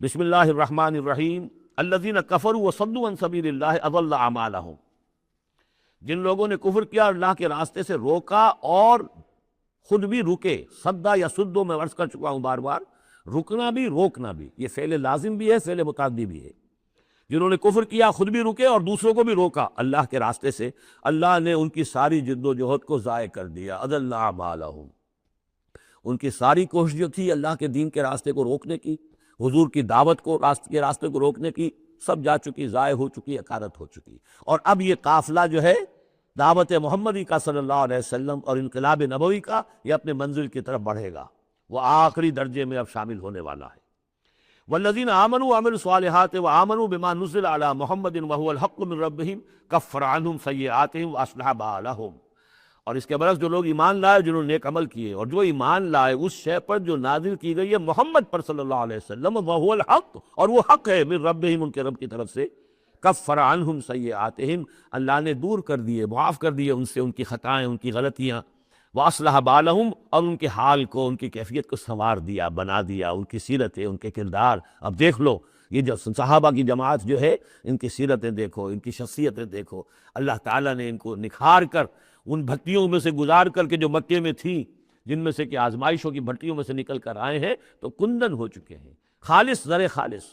بسم اللہ الرحمن الرحیم الذین کفروا وصدوا عن سبیل اللہ اضل اعمالہم، جن لوگوں نے کفر کیا اور اللہ کے راستے سے روکا اور خود بھی رکے. صدا یا سدو میں عرض کر چکا ہوں بار بار، رکنا بھی روکنا بھی، یہ فعل لازم بھی ہے، فعل متعدی بھی ہے. جنہوں نے کفر کیا خود بھی رکے اور دوسروں کو بھی روکا اللہ کے راستے سے، اللہ نے ان کی ساری جد و جہد کو ضائع کر دیا. اضل اعمالہم، ان کی ساری کوشش جو تھی اللہ کے دین کے راستے کو روکنے کی، حضور کی دعوت کو کے راستے کو روکنے کی، سب جا چکی، ضائع ہو چکی، اکارت ہو چکی. اور اب یہ قافلہ جو ہے دعوت محمدی کا صلی اللہ علیہ وسلم اور انقلاب نبوی کا، یہ اپنے منزل کی طرف بڑھے گا، وہ آخری درجے میں اب شامل ہونے والا ہے. والذین آمنوا وعملوا الصالحات وآمنوا بما نزل علی محمد وهو الحق من ربهم کفر عنہم سیئاتہم واصلح بالہم. اور اس کے برعکس جو لوگ ایمان لائے، جنہوں نے نیک عمل کیے اور جو ایمان لائے اس شے پر جو نازل کی گئی ہے محمد پر صلی اللہ علیہ وسلم، وهو الحق، اور وہ حق ہے، من ربهم، ان کے رب کی طرف سے. کفر عنہم سیئاتہم، اللہ نے دور کر دیے، معاف کر دیے ان سے ان کی خطائیں، ان کی غلطیاں. واصلح بالہم، اور ان کے حال کو، ان کی کیفیت کو سنوار دیا، بنا دیا، ان کی سیرتیں، ان کے کردار. اب دیکھ لو یہ جو صحابہ کی جماعت جو ہے، ان کی سیرتیں دیکھو، ان کی شخصیتیں دیکھو. اللہ تعالیٰ نے ان کو نکھار کر ان بھٹیوں میں سے گزار کر کے جو مکے میں تھیں، جن میں سے کہ آزمائشوں کی بھٹیوں میں سے نکل کر آئے ہیں، تو کندن ہو چکے ہیں، خالص زر خالص.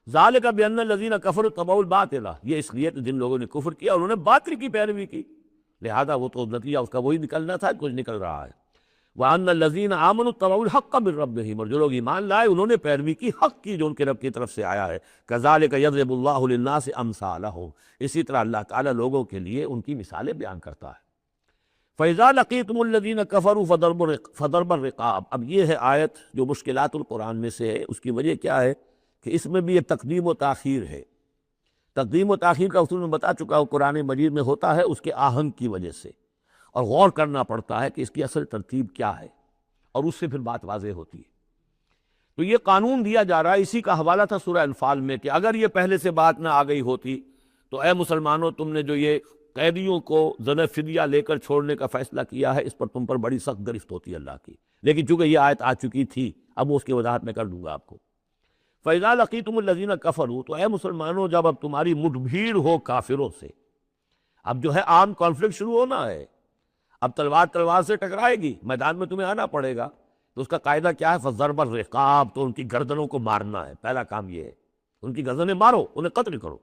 ذالک بان الذین کفروا اتبعوا الباطل، یہ اس لیے کہ جن لوگوں نے کفر کیا انہوں نے باطل کی پیروی کی، لہذا وہ تو نتیجہ اس کا وہی نکلنا تھا، کچھ نکل رہا ہے. وان الذین آمنوا اتبعوا الحق من ربہم، اور جو لوگ ایمان لائے انہوں نے پیروی کی حق کی جو ان کے رب کی طرف سے آیا ہے. کذالک یضرب اللہ للناس امثالہم، اسی طرح اللہ تعالیٰ لوگوں کے لیے ان کی مثالیں بیان کرتا ہے. فَإِذَا لَقِيتُمُ الَّذِينَ كَفَرُوا فَضَرْبَ الرِّقَابِ. اب یہ ہے آیت جو مشکلات القرآن میں سے ہے. اس کی وجہ کیا ہے کہ اس میں بھی ایک تقدیم و تاخیر ہے. تقدیم و تاخیر کا اصول میں بتا چکا ہوں، قرآن مجید میں ہوتا ہے اس کے آہنگ کی وجہ سے، اور غور کرنا پڑتا ہے کہ اس کی اصل ترتیب کیا ہے، اور اس سے پھر بات واضح ہوتی ہے. تو یہ قانون دیا جا رہا ہے، اسی کا حوالہ تھا سورہ انفال میں، کہ اگر یہ پہلے سے بات نہ آ گئی ہوتی تو اے مسلمانوں، تم نے جو یہ قیدیوں کو زن فدیہ لے کر چھوڑنے کا فیصلہ کیا ہے، اس پر تم پر بڑی سخت گرفت ہوتی اللہ کی. لیکن چونکہ یہ آیت آ چکی تھی، اب وہ اس کی وضاحت میں کر دوں گا آپ کو. فَإِذَا لَقِيتُمُ الَّذِينَ كَفَرُوا، تو اے مسلمانوں جب اب تمہاری مٹ بھیڑ ہو کافروں سے، اب جو ہے عام کانفلکٹ شروع ہونا ہے، اب تلوار سے ٹکرائے گی، میدان میں تمہیں آنا پڑے گا. تو اس کا قاعدہ کیا ہے؟ فَضَرْبَ الرِّقَابِ، تو ان کی گردنوں کو مارنا ہے. پہلا کام یہ ہے، ان کی گردنیں مارو، انہیں قتل کرو.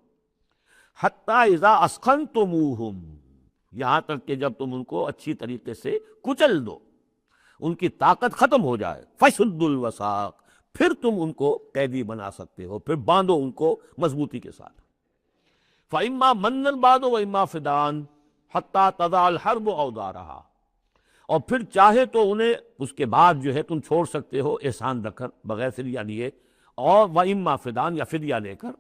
حَتَّى إِذَا أَسْخَنْتُمُوهُمْ، یہاں تک کہ جب تم ان کو اچھی طریقے سے کچل دو، ان کی طاقت ختم ہو جائے. فَشُدُّوا الْوَثَاقَ، پھر تم ان کو قیدی بنا سکتے ہو، پھر باندھو ان کو مضبوطی کے ساتھ. فَإِمَّا مَنًّا بَعْدُ وَإِمَّا فِدَاءً حَتَّى تَضَعَ الْحَرْبُ أَوْزَارَهَا، اور پھر چاہے تو انہیں اس کے بعد جو ہے تم چھوڑ سکتے ہو احسان رکھ کر، بغیر فدیہ لیے، اور وَإِمَّا فِدَاءً، یا فدیہ لے کر.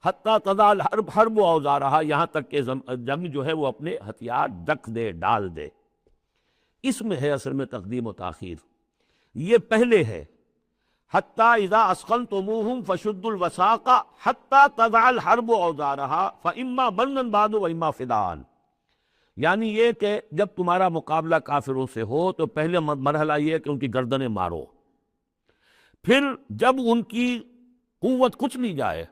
حَتَّى تَضَعَ الْحَرْبُ أَوْزَارَهَا، یہاں تک کہ جنگ جو ہے وہ اپنے ہتھیار رکھ دے، ڈال دے. اس میں ہے اصل میں تقدیم و تاخیر. یہ پہلے ہے حَتَّى إِذَا أَسْخَنْتُمُوهُمْ فَشُدُّوا الْوَثَاقَ حَتَّى تَضَعَ الْحَرْبُ أَوْزَارَهَا فَإِمَّا مَنًّا بَعْدُ وَإِمَّا فِدَاءً. یعنی یہ کہ جب تمہارا مقابلہ کافروں سے ہو تو پہلے مرحلہ یہ ہے کہ ان کی گردنیں مارو، پھر جب ان کی قوت کچھ نہیں جائے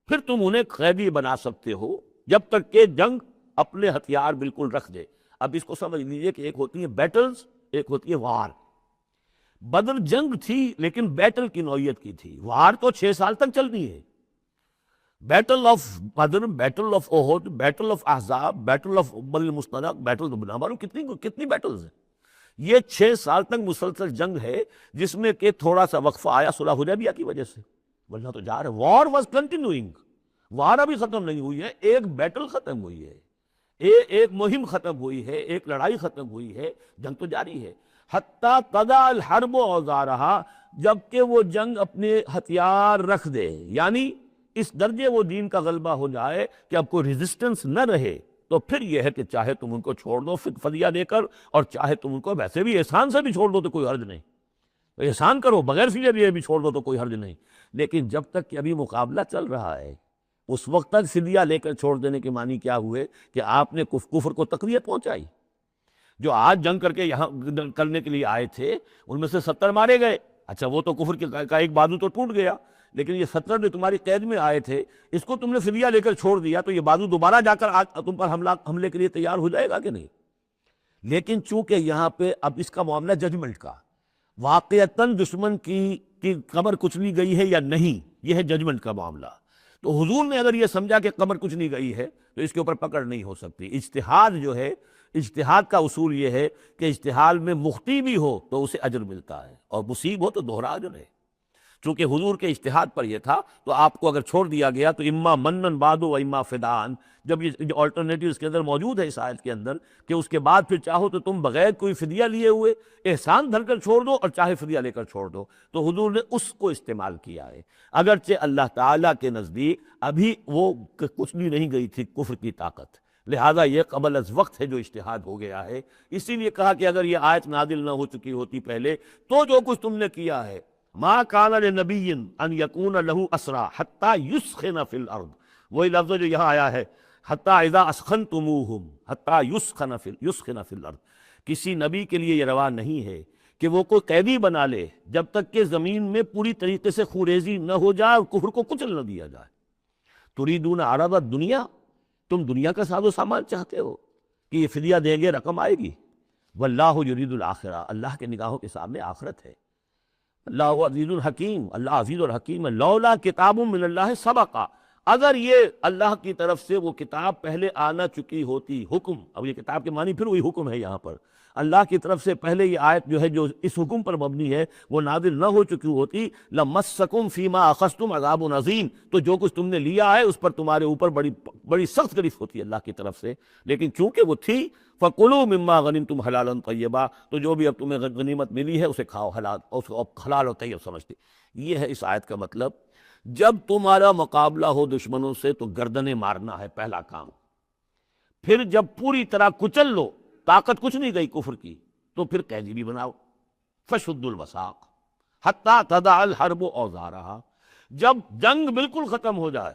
پھر تم انہیں قیدی بنا سکتے ہو، جب تک کہ جنگ اپنے ہتھیار بالکل رکھ دے. اب اس کو سمجھ لیجئے کہ ایک ہوتی ہیں بیٹلز، ایک ہوتی ہے وار. بدر جنگ تھی لیکن بیٹل کی نوعیت کی تھی، وار تو 6 سال تک چلتی ہے. Battle of Badr, battle of Uhud, battle of Ahzab, battle of بل المستلق، بیٹل نہ معلوم کتنی بیٹلز ہیں. یہ 6 سال تک مسلسل جنگ ہے، جس میں کہ تھوڑا سا وقفہ آیا صلح حدیبیہ کی وجہ سے، ورنہ تو جا رہے. وار واز کنٹینیوئنگ، وار ابھی ختم نہیں ہوئی ہے، ایک بیٹل ختم ہوئی ہے، ایک مہم ختم ہوئی ہے، ایک لڑائی ختم ہوئی ہے، جنگ تو جاری ہے. حتیٰ تضع الحرب اوزارہا، جبکہ وہ جنگ اپنے ہتھیار رکھ دے، یعنی اس درجے وہ دین کا غلبہ ہو جائے کہ اب کوئی ریزسٹنس نہ رہے. تو پھر یہ ہے کہ چاہے تم ان کو چھوڑ دو فدیہ دے کر، اور چاہے تم ان کو ویسے بھی احسان سے بھی چھوڑ دو تو کوئی حرج نہیں، احسان کرو بغیر فدیہ بھی چھوڑ دو تو کوئی حرج نہیں. لیکن جب تک کہ ابھی مقابلہ چل رہا ہے، اس وقت تک فدیہ لے کر چھوڑ دینے کے معنی کیا ہوئے کہ آپ نے کفر کو تقویت پہنچائی. جو آج جنگ کر کے یہاں کرنے کے لیے آئے تھے ان میں سے 70 مارے گئے، اچھا وہ تو کفر کا ایک بازو تو ٹوٹ گیا، لیکن یہ 17 جو تمہاری قید میں آئے تھے اس کو تم نے فدیہ لے کر چھوڑ دیا تو یہ بازو دوبارہ جا کر تم پر حملے کے لیے تیار ہو جائے گا کہ نہیں؟ لیکن چونکہ یہاں پہ اب اس کا معاملہ ججمنٹ کا، واقعتاً دشمن کی قبر کچلی گئی ہے یا نہیں، یہ ہے ججمنٹ کا معاملہ۔ تو حضور نے اگر یہ سمجھا کہ قبر کچلی گئی ہے تو اس کے اوپر پکڑ نہیں ہو سکتی۔ اجتہاد جو ہے، اجتہاد کا اصول یہ ہے کہ اجتہاد میں مخطی بھی ہو تو اسے اجر ملتا ہے اور مصیب ہو تو دوہرا اجر ہے۔ چونکہ حضور کے اجتہاد پر یہ تھا تو آپ کو اگر چھوڑ دیا گیا تو اما منن بعد و اما فدان، جب یہ آلٹرنیٹیو اس کے اندر موجود ہے اس آیت کے اندر کہ اس کے بعد پھر چاہو تو تم بغیر کوئی فدیہ لیے ہوئے احسان دھر کر چھوڑ دو اور چاہے فدیہ لے کر چھوڑ دو، تو حضور نے اس کو استعمال کیا ہے۔ اگرچہ اللہ تعالیٰ کے نزدیک ابھی وہ کچلی نہیں گئی تھی کفر کی طاقت، لہذا یہ قبل از وقت ہے جو اجتہاد ہو گیا ہے۔ اسی لیے کہا کہ اگر یہ آیت نازل نہ ہو چکی ہوتی پہلے تو جو کچھ تم نے کیا ہے، ما کان لنبی ان یکون لہ اسرا حتی یسخن فی الارض، وہی لفظ جو یہاں آیا ہے حتی اذا اسخنتموہم حتی یسخن فی الارض، کسی نبی کے لیے یہ روا نہیں ہے کہ وہ کوئی قیدی بنا لے جب تک کہ زمین میں پوری طریقے سے خوریزی نہ ہو جائے اور کفر کو کچل نہ دیا جائے۔ تریدون عرض الدنیا، تم دنیا کا ساز و سامان چاہتے ہو کہ یہ فدیہ دیں گے رقم آئے گی، واللہ یرید الآخرہ، اللہ کے نگاہوں کے سامنے آخرت ہے۔ اللہ عزیز الحکیم، اللہ عزیز الحکیم ہے۔ لولا کتاب من اللہ سبقا، اگر یہ اللہ کی طرف سے وہ کتاب پہلے آنا چکی ہوتی، حکم، اب یہ کتاب کے معنی پھر وہی حکم ہے یہاں پر، اللہ کی طرف سے پہلے یہ آیت جو ہے جو اس حکم پر مبنی ہے وہ نازل نہ ہو چکی ہوتی، لمسکم فیما اخذتم عذاب عظیم، تو جو کچھ تم نے لیا ہے اس پر تمہارے اوپر بڑی سخت گرفت ہوتی ہے اللہ کی طرف سے، لیکن چونکہ وہ تھی فَقُلُوا مِمَّا غَنِمْتُمْ حَلَالًا طَيِّبًا، تو جو بھی اب تمہیں غنیمت ملی ہے اسے کھاؤ حلال، اور اس کو حلال اور طیب سمجھتے۔ یہ ہے اس آیت کا مطلب۔ جب تمہارا مقابلہ ہو دشمنوں سے تو گردنیں مارنا ہے پہلا کام، پھر جب پوری طرح کچل لو، طاقت کچھ نہیں گئی کفر کی، تو پھر قیدی بھی بناؤ۔ فَشُدُّوا الْوَثَاقَ حَتَّىٰ تَضَعَ الْحَرْبُ أَوْزَارَهَا، جب جنگ بالکل ختم ہو جائے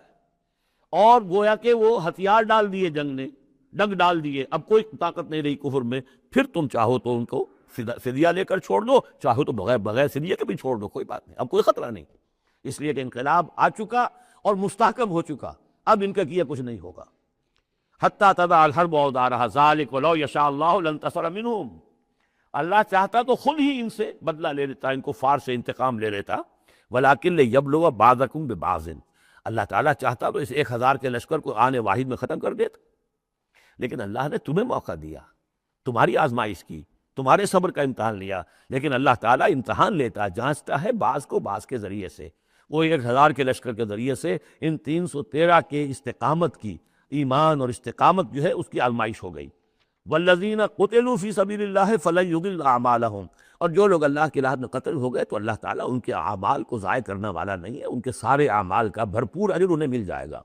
اور گویا کہ وہ ہتھیار ڈال دیے، جنگ نے ڈنگ ڈال دیے، اب کوئی طاقت نہیں رہی کفر میں، پھر تم چاہو تو ان کو فدیہ لے کر چھوڑ دو، چاہو تو بغیر فدیہ کے بھی چھوڑ دو، کوئی بات نہیں، اب کوئی خطرہ نہیں، اس لیے کہ انقلاب آ چکا اور مستحکم ہو چکا، اب ان کا کیا کچھ نہیں ہوگا۔ حتیٰ تضع الحرب اوزارها ذلک ولو یشاء اللہ لانتصر منہم، اللہ چاہتا تو خود ہی ان سے بدلہ لے لیتا، ان کو فار سے انتقام لے لیتا، ولکن لیبلو بعضکم ببعض، اللہ تعالیٰ چاہتا تو اس 1000 کے لشکر کو آنے واحد میں ختم کر دیتا، لیکن اللہ نے تمہیں موقع دیا، تمہاری آزمائش کی، تمہارے صبر کا امتحان لیا، لیکن اللہ تعالیٰ امتحان لیتا، جانچتا ہے بعض کو بعض کے ذریعے سے، وہ 1000 کے لشکر کے ذریعے سے ان 313 کے استقامت کی، ایمان اور استقامت جو ہے اس کی آزمائش ہو گئی۔ والذین قتلوا فی سبیل اللہ فلن یضل اعمالہم، اور جو لوگ اللہ کی راہ میں قتل ہو گئے تو اللہ تعالیٰ ان کے اعمال کو ضائع کرنے والا نہیں ہے، ان کے سارے اعمال کا بھرپور اجر انہیں مل جائے گا۔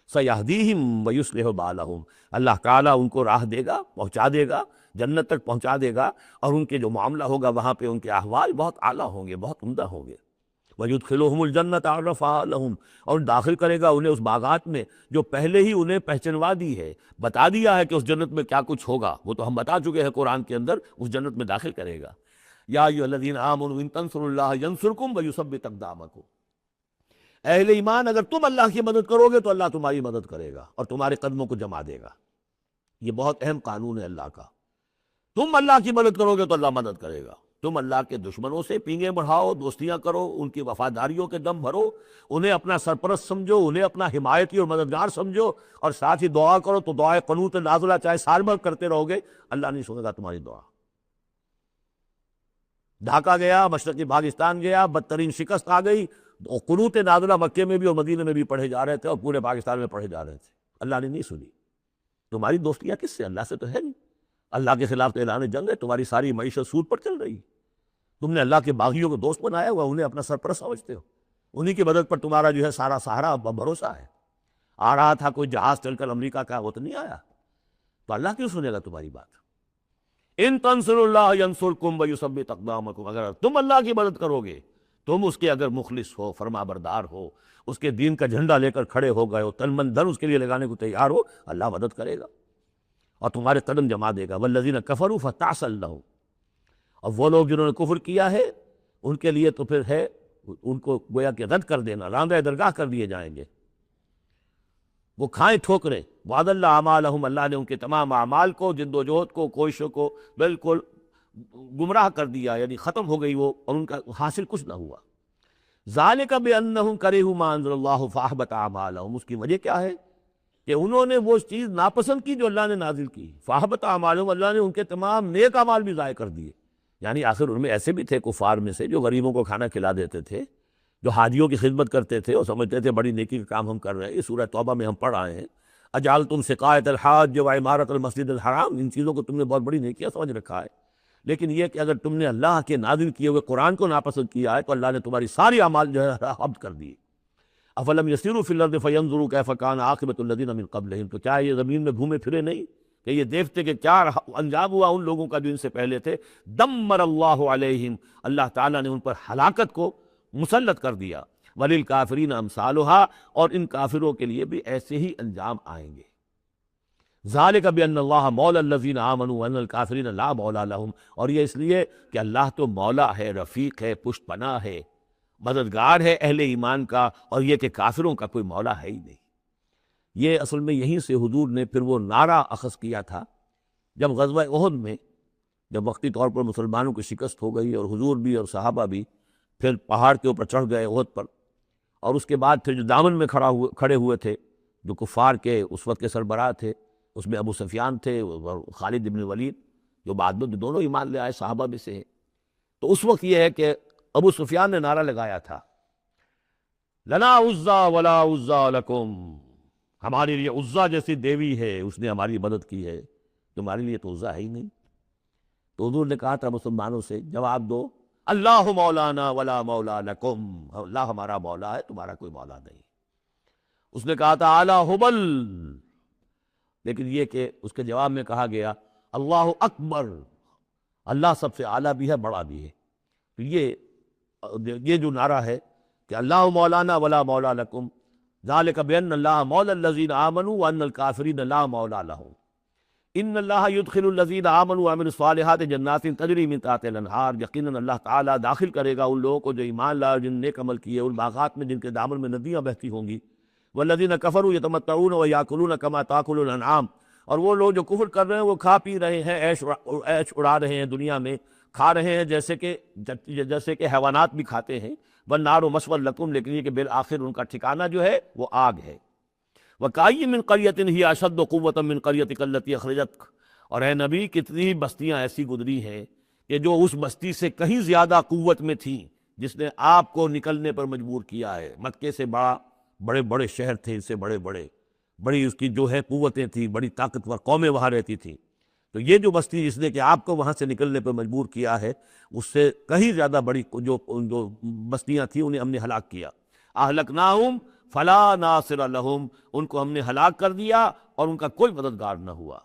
سیہدیہم ویصلح بالہم، اللہ تعالیٰ ان کو راہ دے گا، پہنچا دے گا، جنت تک پہنچا دے گا، اور ان کے جو معاملہ ہوگا وہاں پہ ان کے احوال بہت اعلیٰ ہوں گے، بہت عمدہ ہوں گے۔ وَيُدْخِلُهُمُ الْجَنَّةَ عَرَّفَهَا لَهُمْ، اور داخل کرے گا انہیں اس باغات میں جو پہلے ہی انہیں پہچنوا دی ہے، بتا دیا ہے کہ اس جنت میں کیا کچھ ہوگا، وہ تو ہم بتا چکے ہیں قرآن کے اندر، اس جنت میں داخل کرے گا۔ یا ایھا الذین آمنوا ان تنصروا اللہ ینصرکم ویثبت اقدامکم، اہل ایمان اگر تم اللہ کی مدد کرو گے تو اللہ تمہاری مدد کرے گا اور تمہارے قدموں کو جما دے گا۔ یہ بہت اہم قانون ہے اللہ کا، تم اللہ کی مدد کرو گے تو اللہ مدد کرے گا، تم اللہ کے دشمنوں سے پینگیں بڑھاؤ، دوستیاں کرو، ان کی وفاداریوں کے دم بھرو، انہیں اپنا سرپرست سمجھو، انہیں اپنا حمایتی اور مددگار سمجھو، اور ساتھ ہی دعا کرو تو دعائے قنوت نازلہ چاہے سال بھر کرتے رہو گے، اللہ نہیں سنے گا تمہاری دعا۔ ڈھاکہ گیا، مشرقی پاکستان گیا، بدترین شکست آ گئی، قنوت نازلہ مکے میں بھی اور مدینہ میں بھی پڑھے جا رہے تھے اور پورے پاکستان میں پڑھے جا رہے تھے، اللہ نے نہیں سنی۔ تمہاری دوستیاں کس سے؟ اللہ سے تو ہے نہیں، اللہ کے خلاف تو اعلان جنگ ہے، تمہاری ساری معیشت سود پر چل رہی ہے، تم نے اللہ کے باغیوں کو دوست بنایا ہوا، انہیں اپنا سرپرست سمجھتے ہو، انہی کی مدد پر تمہارا جو ہے سارا سہارا بھروسہ ہے۔ آ رہا تھا کوئی جہاز چل کر امریکہ کا، وہ تو نہیں آیا، تو اللہ کیوں سنے گا تمہاری بات؟ ان تنصروا اللہ ینصرکم ویثبت اقدامکم، اگر تم اللہ کی مدد کرو گے، تم اس کے اگر مخلص ہو، فرما بردار ہو، اس کے دین کا جھنڈا لے کر کھڑے ہو گئے ہو، تن من دھن اس کے لیے لگانے کو تیار ہو، اللہ مدد کرے گا اور تمہارے قدم جما دے گا۔ والذین کفروا فتعسا لہم، اور وہ لوگ جنہوں نے کفر کیا ہے ان کے لیے تو پھر ہے ان کو گویا کہ رد کر دینا، راندہ درگاہ کر دیے جائیں گے، وہ کھائیں ٹھوکریں۔ وَأَضَلَّ أَعْمَالَهُمْ، اللہ نے ان کے تمام اعمال کو، جد و جہد کو، کوششوں کو بالکل گمراہ کر دیا، یعنی ختم ہو گئی وہ، اور ان کا حاصل کچھ نہ ہوا۔ ذَلِكَ بِأَنَّهُمْ كَرِهُوا مَا أَنزَلَ اللَّهُ فَأَحْبَطَ أَعْمَالَهُمْ، اس کی وجہ کیا ہے کہ انہوں نے وہ چیز ناپسند کی جو اللہ نے نازل کی۔ فَأَحْبَطَ أَعْمَالَهُمْ، اللہ نے ان کے تمام نیک اعمال بھی ضائع کر دیے۔ یعنی آخر ان میں ایسے بھی تھے کفار میں سے جو غریبوں کو کھانا کھلا دیتے تھے، جو حاجیوں کی خدمت کرتے تھے اور سمجھتے تھے بڑی نیکی کا کام ہم کر رہے ہیں۔ یہ سورہ توبہ میں ہم پڑھ آئے ہیں، اجعلتم سقایۃ الحاج وعمارۃ المسجد الحرام، ان چیزوں کو تم نے بہت بڑی نیکیاں سمجھ رکھا ہے، لیکن یہ کہ اگر تم نے اللہ کے نازل کیے ہوئے قرآن کو ناپسند کیا ہے تو اللہ نے تمہاری ساری اعمال جو ہے حبط کر دیے۔ افلم یسیروا فی الارض فینظروا کیف کان عاقبۃ الذین من قبلہم، تو کیا یہ زمین میں گھومے پھرے نہیں کہ یہ دیکھتے کہ کیا انجام ہوا ان لوگوں کا جو ان سے پہلے تھے۔ دمر اللہ علیہم، اللہ تعالیٰ نے ان پر ہلاکت کو مسلط کر دیا۔ وللکافرین امثالھا، اور ان کافروں کے لیے بھی ایسے ہی انجام آئیں گے۔ ذالک بان اللہ مولا الذین آمنوا وان الکافرین لا مولا لہم، اور یہ اس لیے کہ اللہ تو مولا ہے، رفیق ہے، پشت پناہ ہے، مددگار ہے اہل ایمان کا، اور یہ کہ کافروں کا کوئی مولا ہے ہی نہیں۔ یہ اصل میں یہیں سے حضور نے پھر وہ نعرہ اخذ کیا تھا جب غزوہ احد میں، جب وقتی طور پر مسلمانوں کی شکست ہو گئی اور حضور بھی اور صحابہ بھی پھر پہاڑ کے اوپر چڑھ گئے احد پر، اور اس کے بعد پھر جو دامن میں کھڑے ہوئے تھے جو کفار کے اس وقت کے سربراہ تھے، اس میں ابو سفیان تھے اور خالد بن ولید جو بعد میں دونوں ایمان لے آئے صحابہ میں سے ہیں۔ تو اس وقت یہ ہے کہ ابو سفیان نے نعرہ لگایا تھا، لنا عزا ولا عزا لکم، ہمارے لیے عزا جیسی دیوی ہے، اس نے ہماری مدد کی ہے، تمہارے لیے تو عزا ہے ہی نہیں۔ تو حضور نے کہا تھا مسلمانوں سے جواب دو، اللہ مولانا ولا مولا لکم، اللہ ہمارا مولا ہے، تمہارا کوئی مولا نہیں۔ اس نے کہا تھا اعلی حبل، لیکن یہ کہ اس کے جواب میں کہا گیا اللہ اکبر، اللہ سب سے اعلیٰ بھی ہے، بڑا بھی ہے۔ تو یہ جو نعرہ ہے کہ اللہ مولانا ولا مولا لکم، ذالک بان اللہ مولا الذین آمنوا وان الکافرین لا مولا لہم، ان اللہ یدخل الذین آمنوا وعملوا الصالحات جنات تجری من تحتها الانہار، یقیناً اللہ تعالیٰ داخل کرے گا ان لوگوں کو جو ایمان لائے، جن نے نیک عمل کیے، ان باغات میں جن کے دامن میں ندیاں بہتی ہوں گی۔ والذین کفروا یتمتعون ویاکلون کما تاکل الانعام، اور وہ لوگ جو کفر کر رہے ہیں وہ کھا پی رہے ہیں، عیش اڑا رہے ہیں دنیا میں، کھا رہے ہیں جیسے کہ حیوانات بھی کھاتے ہیں۔ والنار مثوی لکم، لیکن یہ کہ بالآخر ان کا ٹھکانہ جو ہے وہ آگ ہے۔ وَكَأَيٍّ مِّن قَرْيَةٍ هِيَ أَشَدُّ قُوَّةً مِّن قَرْيَتِكَ الَّتِي أَخْرَجَتْكَ، اور اے نبی کتنی بستیاں ایسی گزری ہیں کہ جو اس بستی سے کہیں زیادہ قوت میں تھیں جس نے آپ کو نکلنے پر مجبور کیا ہے۔ مکے سے بڑے بڑے شہر تھے، اس سے بڑی اس کی جو ہے قوتیں تھیں، بڑی طاقتور قومیں وہاں رہتی تھیں۔ تو یہ جو بستی جس نے کہ آپ کو وہاں سے نکلنے پر مجبور کیا ہے، اس سے کہیں زیادہ بڑی جو بستیاں تھیں انہیں ہم نے ہلاک کیا۔ اہلکناہم فلا ناصر لہم، ان کو ہم نے ہلاک کر دیا اور ان کا کوئی مددگار نہ ہوا۔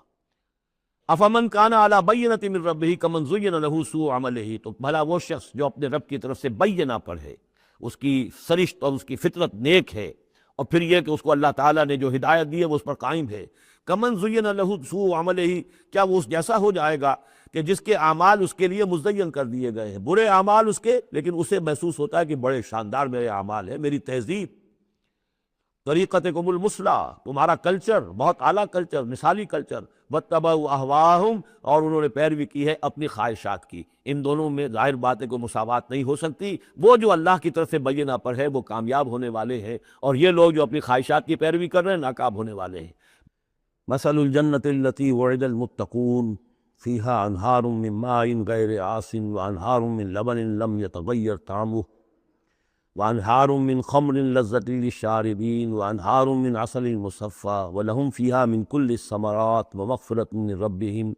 افمن کان علی بینۃ من ربہ کمن زین لہ سوء عملہ، تو بھلا وہ شخص جو اپنے رب کی طرف سے بینہ پر ہے، اس کی سرشت اور اس کی فطرت نیک ہے، اور پھر یہ کہ اس کو اللہ تعالیٰ نے جو ہدایت دی ہے وہ اس پر قائم ہے، کمن زین لہ سوء عملہ، کیا وہ اس جیسا ہو جائے گا کہ جس کے اعمال اس کے لیے مزین کر دیے گئے ہیں، برے اعمال اس کے، لیکن اسے محسوس ہوتا ہے کہ بڑے شاندار میرے اعمال ہیں، میری تہذیب، طریقتکم المثلیٰ، تمہارا کلچر بہت اعلیٰ کلچر، مثالی کلچر، واتبعوا اہواہم، اور انہوں نے پیروی کی ہے اپنی خواہشات کی۔ ان دونوں میں ظاہر بات ہے کوئی مساوات نہیں ہو سکتی۔ وہ جو اللہ کی طرف سے بینہ پر ہے وہ کامیاب ہونے والے ہیں، اور یہ لوگ جو اپنی خواہشات کی پیروی کر رہے ہیں ناکام ہونے والے ہیں۔ مثل الجنۃ التی وعد المتقون فیہا انہار من ماء غیر آسن وانہار من لبن لم یتغیر طعمہ وانہار من خمر لذۃ للشاربین وانہار من عسل مصفی ولہم فیہا من کل الثمرات ومغفرۃ من ربہم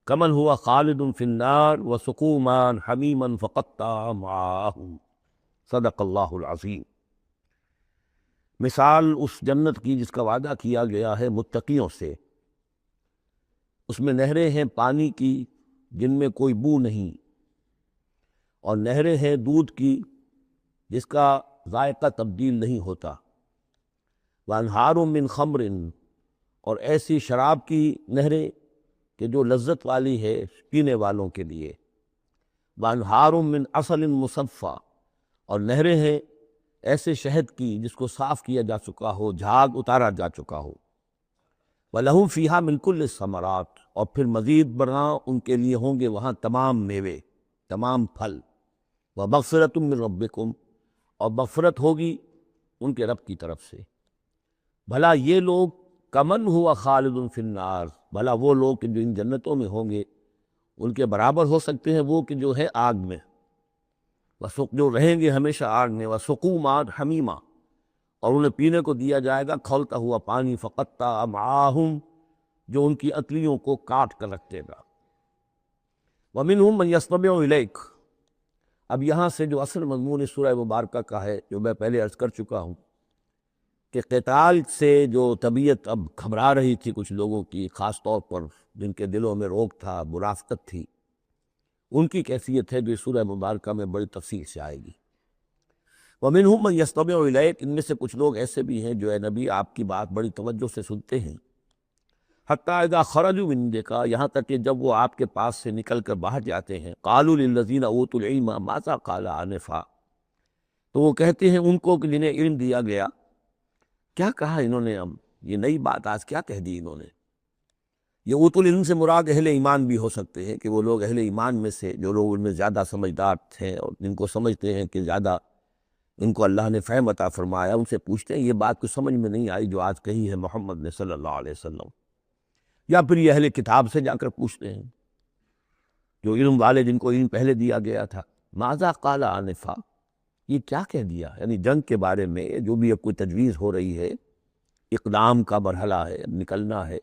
کمن ہوا خالد فی النار وسقوا ماء حمیما فقطع امعاءہم۔ صدق اللہ العظیم۔ مثال اس جنت کی جس کا وعدہ کیا گیا ہے متقیوں سے، اس میں نہریں ہیں پانی کی جن میں کوئی بو نہیں، اور نہریں ہیں دودھ کی جس کا ذائقہ تبدیل نہیں ہوتا، وانہار من خمر، اور ایسی شراب کی نہریں کہ جو لذت والی ہے پینے والوں کے لیے، وانہار من عسل مصفی، اور نہریں ہیں ایسے شہد کی جس کو صاف کیا جا چکا ہو، جھاگ اتارا جا چکا ہو۔ وَلَهُمْ فِيهَا مِنْ كُلِّ الثَّمَرَاتِ، اور پھر مزید برآں ان کے لیے ہوں گے وہاں تمام میوے، تمام پھل۔ وَمَغْفِرَةٌ مِّن رَبِّكُمْ، اور مغفرت ہوگی ان کے رب کی طرف سے۔ بھلا یہ لوگ کمن ہوا خالد فی النار، بھلا وہ لوگ کہ جو ان جنتوں میں ہوں گے ان کے برابر ہو سکتے ہیں وہ کہ جو ہے آگ میں، جو رہیں گے ہمیشہ آگ میں۔ وَسُقُوا مَاءً حَمِیمًا، اور انہیں پینے کو دیا جائے گا کھولتا ہوا پانی، فَقَطَّعَ أَمْعَاءَهُمْ، جو ان کی اتلیوں کو کاٹ کر رکھ دے گا۔ وَمِنْهُمْ مَنْ يَسْتَمِعُ إِلَيْكَ، اب یہاں سے جو اصل مضمون اس سورہ مبارکہ کا ہے، جو میں پہلے عرض کر چکا ہوں کہ قتال سے جو طبیعت اب گھبرا رہی تھی کچھ لوگوں کی، خاص طور پر جن کے دلوں میں روک تھا، منافقت تھی، ان کی کیفیت ہے جو اس سورہ مبارکہ میں بڑی تفصیل سے آئے گی۔ وَمِنْهُمْ مَنْ يَسْتَمِعُ إِلَيْكَ، ان میں سے کچھ لوگ ایسے بھی ہیں جو اے نبی آپ کی بات بڑی توجہ سے سنتے ہیں۔ حَتَّىٰ إِذَا خَرَجُوا مِنْ عِنْدِكَ، یہاں تک کہ جب وہ آپ کے پاس سے نکل کر باہر جاتے ہیں، قَالُوا لِلَّذِينَ أُوتُوا الْعِلْمَ مَاذَا قَالَ آنِفًا، تو وہ کہتے ہیں ان کو کہ جنہیں علم دیا گیا، کیا کہا انہوں نے، اب یہ نئی بات آج کیا کہہ دی انہوں نے۔ یہ اوت العلم سے مراد اہل ایمان بھی ہو سکتے ہیں کہ وہ لوگ اہل ایمان میں سے جو لوگ ان میں زیادہ سمجھدار تھے اور جن کو سمجھتے ہیں کہ زیادہ ان کو اللہ نے فہم عطا فرمایا، ان سے پوچھتے ہیں یہ بات کچھ سمجھ میں نہیں آئی جو آج کہی ہے محمد نے صلی اللہ علیہ وسلم، یا پھر یہ اہل کتاب سے جا کر پوچھتے ہیں جو علم والے جن کو علم پہلے دیا گیا تھا، ماذا قال آنفا، یہ کیا کہہ دیا، یعنی جنگ کے بارے میں جو بھی اب کوئی تجویز ہو رہی ہے، اقدام کا مرحلہ ہے، نکلنا ہے،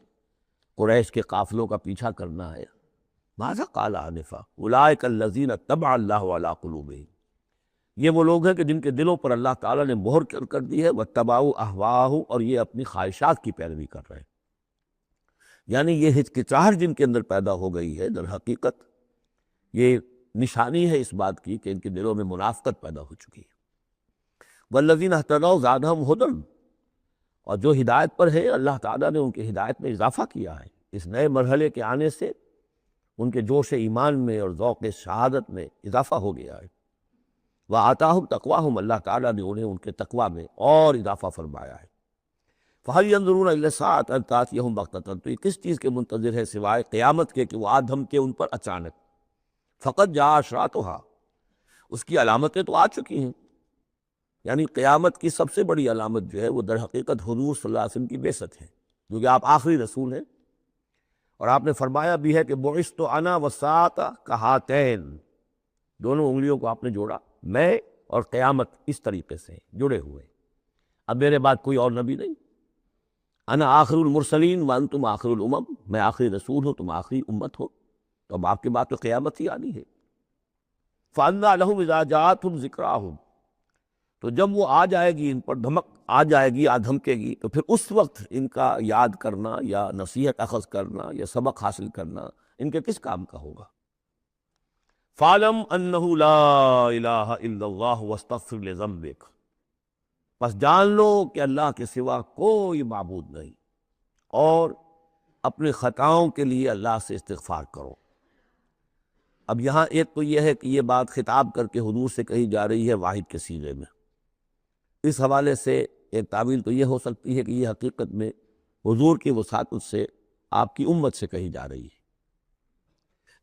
قریش کے قافلوں کا پیچھا کرنا ہے۔ ماذا قال آنفا اولئک الذین طبع اللہ علی قلوبہم، یہ وہ لوگ ہیں کہ جن کے دلوں پر اللہ تعالیٰ نے مہر کر دی ہے، واتبعوا اہواءہم، اور یہ اپنی خواہشات کی پیروی کر رہے ہیں۔ یعنی یہ ہچکچاہٹ جن کے اندر پیدا ہو گئی ہے، در حقیقت یہ نشانی ہے اس بات کی کہ ان کے دلوں میں منافقت پیدا ہو چکی ہے۔ والذین اہتدوا زادہم ھدی، اور جو ہدایت پر ہے اللہ تعالیٰ نے ان کی ہدایت میں اضافہ کیا ہے، اس نئے مرحلے کے آنے سے ان کے جوش ایمان میں اور ذوق شہادت میں اضافہ ہو گیا ہے۔ وآتاہم تقواہم، اللہ تعالیٰ نے انہیں ان کے تقوی میں اور اضافہ فرمایا ہے۔ فہل ینظرون الا الساعۃ ان تأتیہم بغتۃ، تو یہ کس چیز کے منتظر ہے سوائے قیامت کے کہ وہ آ دھمکے ان پر اچانک۔ فقط جاء اشراطھا، اس کی علامتیں تو آ چکی ہیں، یعنی قیامت کی سب سے بڑی علامت جو ہے وہ در حقیقت حضور صلی اللہ علیہ وسلم کی بعثت ہے، جو کہ آپ آخری رسول ہیں، اور آپ نے فرمایا بھی ہے کہ بعثت انا والساعۃ کہاتین، دونوں انگلیوں کو آپ نے جوڑا، میں اور قیامت اس طریقے سے جڑے ہوئے، اب میرے بعد کوئی اور نبی نہیں۔ انا آخر المرسلین وانتم آخر الامم، میں آخری رسول ہوں، تم آخری امت ہو، تو اب آپ کے بعد تو قیامت ہی آنی ہے۔ فَأَنَّىٰ لَهُمْ إِذَا جَاءَتْهُمْ ذِكْرَاهُمْ، تو جب وہ آ جائے گی ان پر دھمک آ جائے گی، آ دھمکے گی، تو پھر اس وقت ان کا یاد کرنا یا نصیحت اخذ کرنا یا سبق حاصل کرنا ان کے کس کام کا ہوگا۔ فَاعْلَمْ أَنَّهُ لَا إِلَٰهَ إِلَّا اللَّهُ وَاسْتَغْفِرْ لِذَنبِكَ، بس جان لو کہ اللہ کے سوا کوئی معبود نہیں، اور اپنے خطاؤں کے لیے اللہ سے استغفار کرو۔ اب یہاں ایک تو یہ ہے کہ یہ بات خطاب کر کے حضور سے کہی جا رہی ہے واحد کے صیغے میں، اس حوالے سے ایک تعویل تو یہ ہو سکتی ہے کہ یہ حقیقت میں حضور کی وساطت سے آپ کی امت سے کہی جا رہی ہے،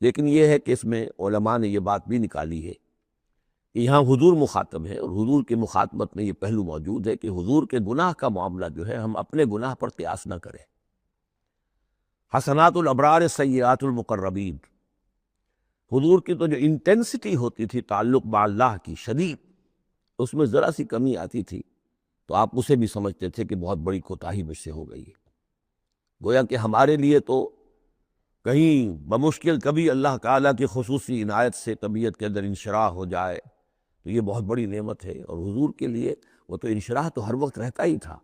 لیکن یہ ہے کہ اس میں علماء نے یہ بات بھی نکالی ہے کہ یہاں حضور مخاطب ہے، اور حضور کی مخاطبت میں یہ پہلو موجود ہے کہ حضور کے گناہ کا معاملہ جو ہے ہم اپنے گناہ پر قیاس نہ کریں۔ حسنات الابرار سیئات المقربین، حضور کی تو جو انٹینسٹی ہوتی تھی تعلق با اللہ کی شدید، اس میں ذرا سی کمی آتی تھی تو آپ اسے بھی سمجھتے تھے کہ بہت بڑی کوتاہی مجھ سے ہو گئی ہے۔ گویا کہ ہمارے لیے تو کہیں بمشکل کبھی اللہ تعالیٰ کی خصوصی عنایت سے طبیعت کے اندر انشراح ہو جائے تو یہ بہت بڑی نعمت ہے، اور حضور کے لیے وہ تو انشراح تو ہر وقت رہتا ہی تھا،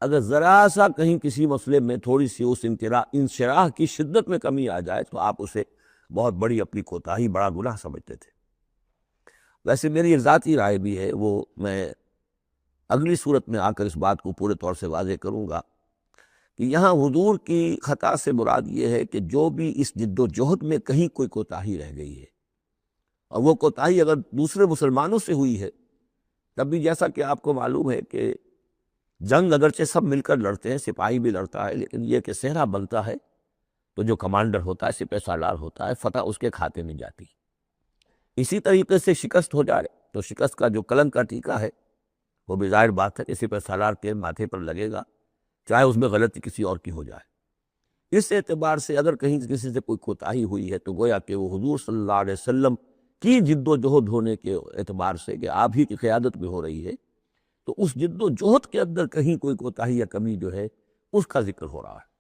اگر ذرا سا کہیں کسی مسئلے میں تھوڑی سی اس انشراح کی شدت میں کمی آ جائے تو آپ اسے بہت بڑی اپنی کوتاہی، بڑا گناہ سمجھتے تھے۔ ویسے میری ایک ذاتی رائے بھی ہے، وہ میں اگلی صورت میں آ کر اس بات کو پورے طور سے واضح کروں گا کہ یہاں حضور کی خطا سے مراد یہ ہے کہ جو بھی اس جد و جہد میں کہیں کوئی کوتاہی رہ گئی ہے، اور وہ کوتاہی اگر دوسرے مسلمانوں سے ہوئی ہے تب بھی جیسا کہ آپ کو معلوم ہے کہ جنگ اگرچہ سب مل کر لڑتے ہیں، سپاہی بھی لڑتا ہے، لیکن یہ کہ صحرا بنتا ہے تو جو کمانڈر ہوتا ہے، سپہ سالار ہوتا ہے، فتح اس کے کھاتے نہیں جاتی۔ اسی طریقے سے شکست ہو جائے تو شکست کا جو کلنک کا ٹیکا ہے وہ بھی ظاہر بات ہے کہ سپہ سالار کے ماتھے پر لگے گا، چاہے اس میں غلطی کسی اور کی ہو جائے۔ اس اعتبار سے اگر کہیں کسی سے کوئی کوتاہی ہوئی ہے تو گویا کہ وہ حضور صلی اللہ علیہ وسلم کی جد و جہد ہونے کے اعتبار سے کہ آپ ہی کی قیادت میں ہو رہی ہے، تو اس جد و جہد کے اندر کہیں کوئی کوتاہی یا کمی جو ہے اس کا ذکر ہو رہا ہے۔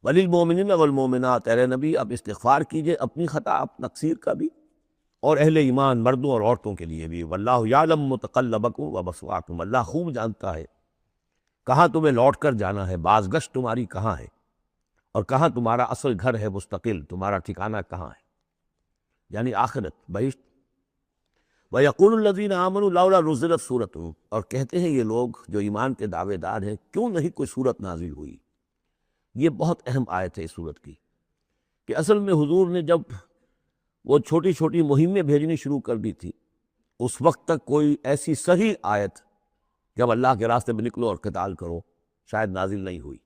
وَلِلْمُؤْمِنِينَ وَالْمُؤْمِنَاتِ، اے نبی اب استغفار کیجئے اپنی خطا، اپنا تقصیر کا بھی، اور اہل ایمان مردوں اور عورتوں کے لیے بھی۔ وَاللَّهُ يَعْلَمُ مُتَقَلَّبَكُمْ وَمَثْوَاكُمْ، اللہ خوب جانتا ہے کہاں تمہیں لوٹ کر جانا ہے، باز گشت تمہاری کہاں ہے، اور کہاں تمہارا اصل گھر ہے مستقل، تمہارا ٹھکانہ کہاں ہے، یعنی آخرت، بہشت۔ وَيَقُولُ الَّذِينَ آمَنُوا لَوْلَا نُزِّلَتْ سُورَةٌ، اور کہتے ہیں یہ لوگ جو ایمان کے دعوے دار ہیں، کیوں نہیں کوئی سورت نازل ہوئی۔ یہ بہت اہم آیت ہے اس سورت کی، کہ اصل میں حضور نے جب وہ چھوٹی چھوٹی مہمیں بھیجنی شروع کر دی تھی، اس وقت تک کوئی ایسی صحیح آیت جب اللہ کے راستے میں نکلو اور قتال کرو شاید نازل نہیں ہوئی۔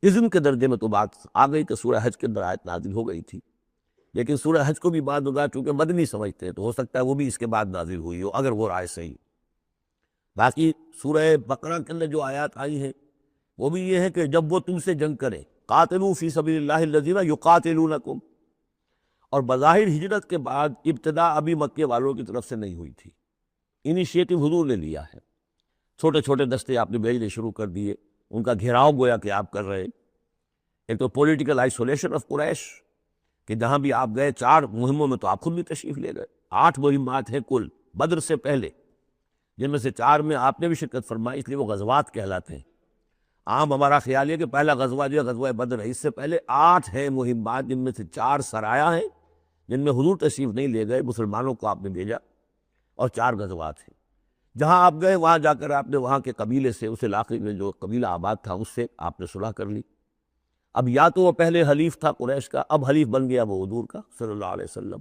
اذن کے درجے میں تو بات آ گئی کہ سورہ حج کے اندر آیت نازل ہو گئی تھی، لیکن سورہ حج کو بھی بعض لوگ چونکہ مدنی سمجھتے ہیں تو ہو سکتا ہے وہ بھی اس کے بعد نازل ہوئی ہو، اگر وہ رائے صحیح۔ باقی سورہ بقرہ کے اندر جو آیات آئی ہیں وہ بھی یہ ہے کہ جب وہ تم سے جنگ کریں، قاتلوا فی سبیل اللہ الذین یقاتلونکم، اور بظاہر ہجرت کے بعد ابتدا ابھی مکے والوں کی طرف سے نہیں ہوئی تھی، انیشیٹو حضور نے لیا ہے، چھوٹے چھوٹے دستے آپ نے بھیجنے شروع کر دیے، ان کا گھیراؤ گویا کہ آپ کر رہے۔ ایک تو پولیٹیکل آئسولیشن آف قریش، کہ جہاں بھی آپ گئے 4 مہموں میں تو آپ خود بھی تشریف لے گئے، 8 مہمات ہیں کل بدر سے پہلے، جن میں سے 4 میں آپ نے بھی شرکت فرمائی، اس لیے وہ غزوات کہلاتے ہیں۔ عام ہمارا خیال یہ کہ پہلا غزوہ جو ہے غزوہ بدر ہے، اس سے پہلے 8 ہیں مہمات، جن میں سے 4 سرایا ہیں جن میں حضور تشریف نہیں لے گئے، مسلمانوں کو آپ نے بھیجا، اور 4 غزوات ہیں۔ جہاں آپ گئے وہاں جا کر آپ نے وہاں کے قبیلے سے، اس علاقے میں جو قبیلہ آباد تھا اس سے آپ نے صلح کر لی۔ اب یا تو وہ پہلے حلیف تھا قریش کا، اب حلیف بن گیا وہ حضور کا صلی اللہ علیہ وسلم،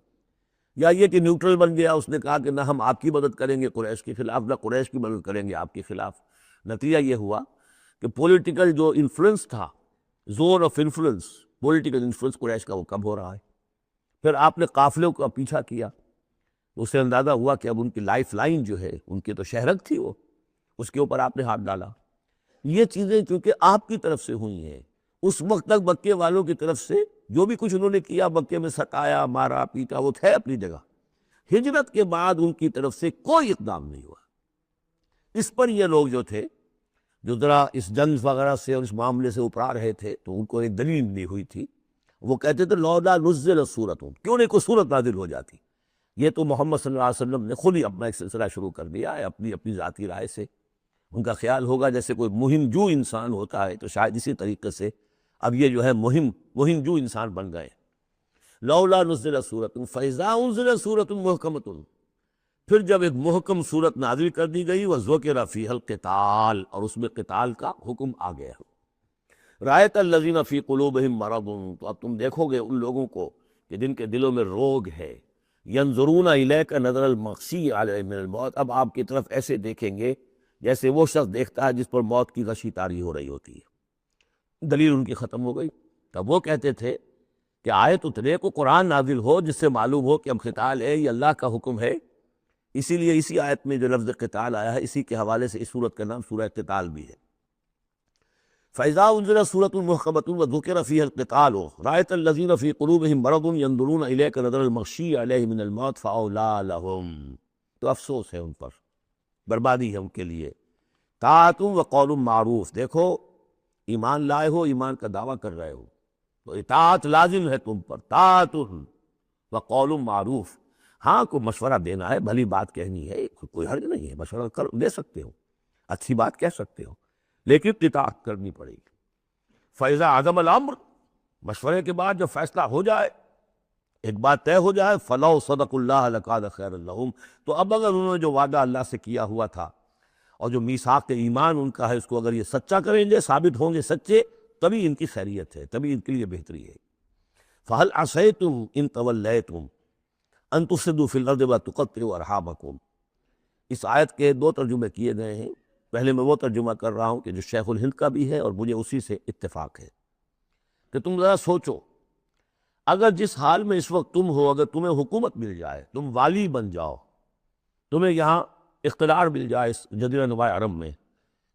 یا یہ کہ نیوٹرل بن گیا، اس نے کہا کہ نہ ہم آپ کی مدد کریں گے قریش کے خلاف، نہ قریش کی مدد کریں گے آپ کے خلاف۔ نتیجہ یہ ہوا کہ پولیٹیکل جو انفلوئنس تھا، zone of influence, political influence Quraish کا وہ کم ہو رہا ہے۔ پھر آپ نے قافلوں کا پیچھا کیا، اس سے اندازہ ہوا کہ اب ان کی لائف لائن جو ہے، ان کی تو شہرت تھی وہ، اس کے اوپر آپ نے ہاتھ ڈالا۔ یہ چیزیں چونکہ آپ کی طرف سے ہوئی ہیں، اس وقت تک مکے والوں کی طرف سے جو بھی کچھ انہوں نے کیا، مکے میں ستایا، مارا پیٹا، وہ تھے اپنی جگہ۔ ہجرت کے بعد ان کی طرف سے کوئی اقدام نہیں ہوا۔ اس پر یہ لوگ جو تھے، جو ذرا اس جنگ وغیرہ سے اور اس معاملے سے اپرا رہے تھے، تو ان کو ایک دلیل ملی ہوئی تھی، وہ کہتے تھے لولا نزل سورۃ، کیوں نہیں کوئی سورت نازل ہو جاتی۔ یہ تو محمد صلی اللہ علیہ وسلم نے خود ہی اپنا ایک سلسلہ شروع کر دیا ہے اپنی ذاتی رائے سے۔ ان کا خیال ہوگا جیسے کوئی مہم جو انسان ہوتا ہے، تو شاید اسی طریقے سے اب یہ جو ہے مہم جو انسان بن گئے۔ لولا نزل سورۃ فاذا انزلت سورۃ محکمۃ، پھر جب ایک محکم صورت نازل کر دی گئی، وذکر فیہا القتال، اور اس میں قتال کا حکم آ گیا۔ رأیت الذین فی قلوبہم مرض، تو اب تم دیکھو گے ان لوگوں کو کہ جن کے دلوں میں روگ ہے، ینظرون الیک نظر المغشی علیہ من الموت، اب آپ کی طرف ایسے دیکھیں گے جیسے وہ شخص دیکھتا ہے جس پر موت کی غشی طاری ہو رہی ہوتی ہے۔ دلیل ان کی ختم ہو گئی۔ تب وہ کہتے تھے کہ آیت اترے، کو قرآن نازل ہو جس سے معلوم ہو کہ اب قتال ہے، یہ اللہ کا حکم ہے۔ اسی لیے اسی آیت میں جو لفظ قتال آیا ہے، اسی کے حوالے سے اس سورت کا نام سورہ قتال بھی ہے۔ فَإِذَا أُنزِلَتْ سُورَةٌ مُحْكَمَةٌ وَذُكِرَ فِيهَا الْقِتَالُ رَأَيْتَ الَّذِينَ فِي قُلُوبِهِم مَرَضٌ يَنظُرُونَ إِلَيْكَ نَظَرَ الْمَغْشِيِّ عَلَيْهِ مِنَ الْمَوْتِ فَأَوْلَىٰ لَهُمْ، تو افسوس ہے ان پر، بربادی ہے ان کے لیے۔ طاعۃ وقول معروف، دیکھو ایمان لائے ہو، ایمان کا دعویٰ کر رہے ہو تو اطاعت لازم ہے تم پر، طاعۃ وقول معروف، ہاں کوئی مشورہ دینا ہے، بھلی بات کہنی ہے، کوئی حرج نہیں ہے، مشورہ دے سکتے ہو، اچھی بات کہہ سکتے ہو، لیکن اطاعت کرنی پڑے گی۔ فَإِذَا عَزَمَ الْأَمْرُ، مشورے کے بعد جب فیصلہ ہو جائے، ایک بات طے ہو جائے، فَلَوْ صَدَقُوا اللَّهَ لَكَانَ خَيْرًا لَهُمْ، تو اب اگر انہوں نے جو وعدہ اللہ سے کیا ہوا تھا اور جو میثاق ایمان ان کا ہے، اس کو اگر یہ سچا کریں گے، ثابت ہوں گے سچے، تبھی ان کی خیریت ہے، تبھی ان کے لیے بہتری ہے۔ فَهَلْ عَصَيْتُمْ إِن تَوَلَّيْتُمْ أَن تُفْسِدُوا فِي الْأَرْضِ وَتُقَطِّعُوا أَرْحَامَكُمْ، اس آیت کے دو ترجمے کیے گئے ہیں. پہلے میں وہ ترجمہ کر رہا ہوں کہ جو شیخ الہند کا بھی ہے اور مجھے اسی سے اتفاق ہے کہ تم ذرا سوچو، اگر جس حال میں اس وقت تم ہو، اگر تمہیں حکومت مل جائے، تم والی بن جاؤ، تمہیں یہاں اقتدار مل جائے اس جزیرہ نما عرب میں،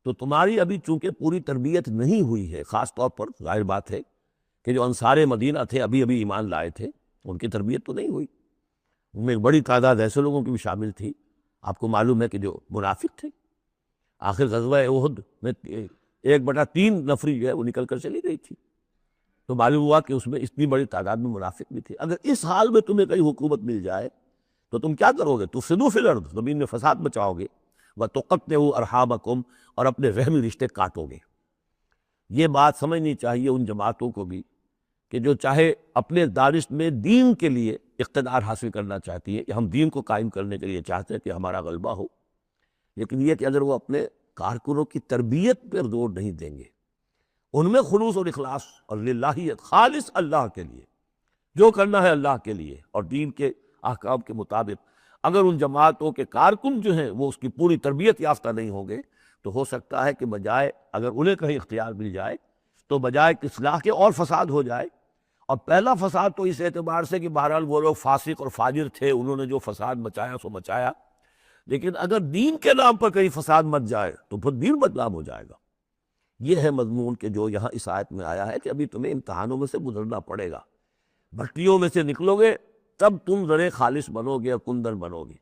تو تمہاری ابھی چونکہ پوری تربیت نہیں ہوئی ہے، خاص طور پر ظاہر بات ہے کہ جو انصار مدینہ تھے ابھی ابھی ایمان لائے تھے، ان کی تربیت تو نہیں ہوئی. ان میں ایک بڑی تعداد ایسے لوگوں کی بھی شامل تھی، آپ کو معلوم ہے کہ جو منافق تھے. آخر غزوہ احد میں 1/3 نفری جو ہے وہ نکل کر چلی گئی تھی، تو معلوم ہوا کہ اس میں اتنی بڑی تعداد میں منافق بھی تھے. اگر اس حال میں تمہیں کہیں حکومت مل جائے تو تم کیا کرو گے؟ تفسدوا فی الارض، زمین میں فساد مچاؤ گے، وتقطعوا ارحامکم، اور اپنے رحمی رشتے کاٹو گے. یہ بات سمجھنی چاہیے ان جماعتوں کو بھی کہ جو چاہے اپنے دانش میں دین کے لیے اقتدار حاصل کرنا چاہتی ہے، کہ ہم دین کو قائم کرنے کے لیے چاہتے ہیں کہ ہمارا غلبہ ہو، لیکن یہ کہ اگر وہ اپنے کارکنوں کی تربیت پر زور نہیں دیں گے، ان میں خلوص اور اخلاص اور للہیت، خالص اللہ کے لیے جو کرنا ہے اللہ کے لیے اور دین کے احکام کے مطابق، اگر ان جماعتوں کے کارکن جو ہیں وہ اس کی پوری تربیت یافتہ نہیں ہوں گے، تو ہو سکتا ہے کہ بجائے اگر انہیں کہیں اختیار مل جائے تو بجائے کہ اصلاح کے اور فساد ہو جائے. اور پہلا فساد تو اس اعتبار سے کہ بہرحال وہ لوگ فاسق اور فاجر تھے، انہوں نے جو فساد مچایا سو مچایا، لیکن اگر دین کے نام پر کہیں فساد مچ جائے تو پھر دین بدنام ہو جائے گا. یہ ہے مضمون کہ جو یہاں اس آیت میں آیا ہے کہ ابھی تمہیں امتحانوں میں سے گزرنا پڑے گا، بھٹیوں میں سے نکلو گے تب تم ذرے خالص بنو گے اور کندن بنو گے.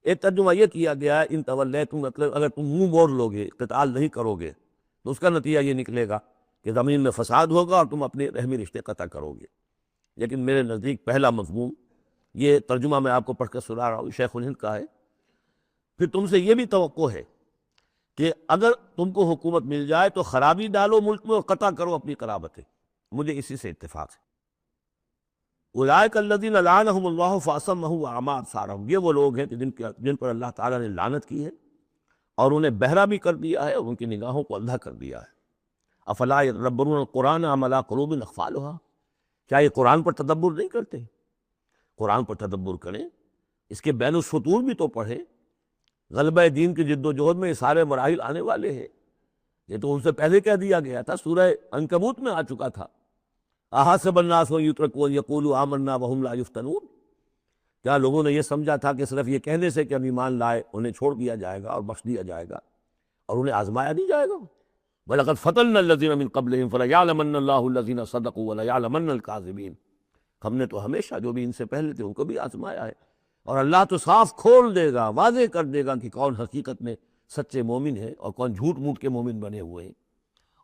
ایک ترجمہ یہ کیا گیا ہے ان تولیتم، مطلب اگر تم منہ موڑ لو گے، قتال نہیں کرو گے، تو اس کا نتیجہ یہ نکلے گا کہ زمین میں فساد ہوگا اور تم اپنے رحمی رشتے قطع کرو گے. لیکن میرے نزدیک پہلا مضمون، یہ ترجمہ میں آپ کو پڑھ کر سنا رہا ہوں، شیخ الہند کا ہے. پھر تم سے یہ بھی توقع ہے کہ اگر تم کو حکومت مل جائے تو خرابی ڈالو ملک میں اور قطع کرو اپنی قرابتیں. مجھے اسی سے اتفاق ہے. اولئک الذین لعنہم اللہ فاصمہم واعمی ابصارہم، یہ وہ لوگ ہیں کہ جن پر اللہ تعالیٰ نے لعنت کی ہے اور انہیں بہرا بھی کر دیا ہے اور ان کی نگاہوں کو اندھا کر دیا ہے. افلا یدبرون القرآن ام علی قلوب اقفالها، کیا یہ قرآن پر تدبر نہیں کرتے؟ قرآن پر تدبر کریں، اس کے بین السطور بھی تو پڑھیں. غلبہ دین کی جد و جہد میں یہ سارے مراحل آنے والے ہیں، یہ تو ان سے پہلے کہہ دیا گیا تھا، سورہ عنکبوت میں آ چکا تھا. احسب الناس ان یترکوا ان یقولوا آمنا وهم لا یفتنون، کیا لوگوں نے یہ سمجھا تھا کہ صرف یہ کہنے سے کہ ہم ایمان لائے انہیں چھوڑ دیا جائے گا اور بخش دیا جائے گا اور انہیں آزمایا نہیں جائے گا؟ وَلَقَدْ فَتَنَّا الَّذِينَ مِن قَبْلِهِمْ فَلَيَعْلَمَنَّ اللَّهُ الَّذِينَ صَدَقُوا وَلَيَعْلَمَنَّ الْكَاذِبِينَ. ہم نے تو ہمیشہ جو بھی ان سے پہلے تھے ان کو بھی آزمایا ہے، اور اللہ تو صاف کھول دے گا، واضح کر دے گا کہ کون حقیقت میں سچے مومن ہیں اور کون جھوٹ موٹ کے مومن بنے ہوئے ہیں.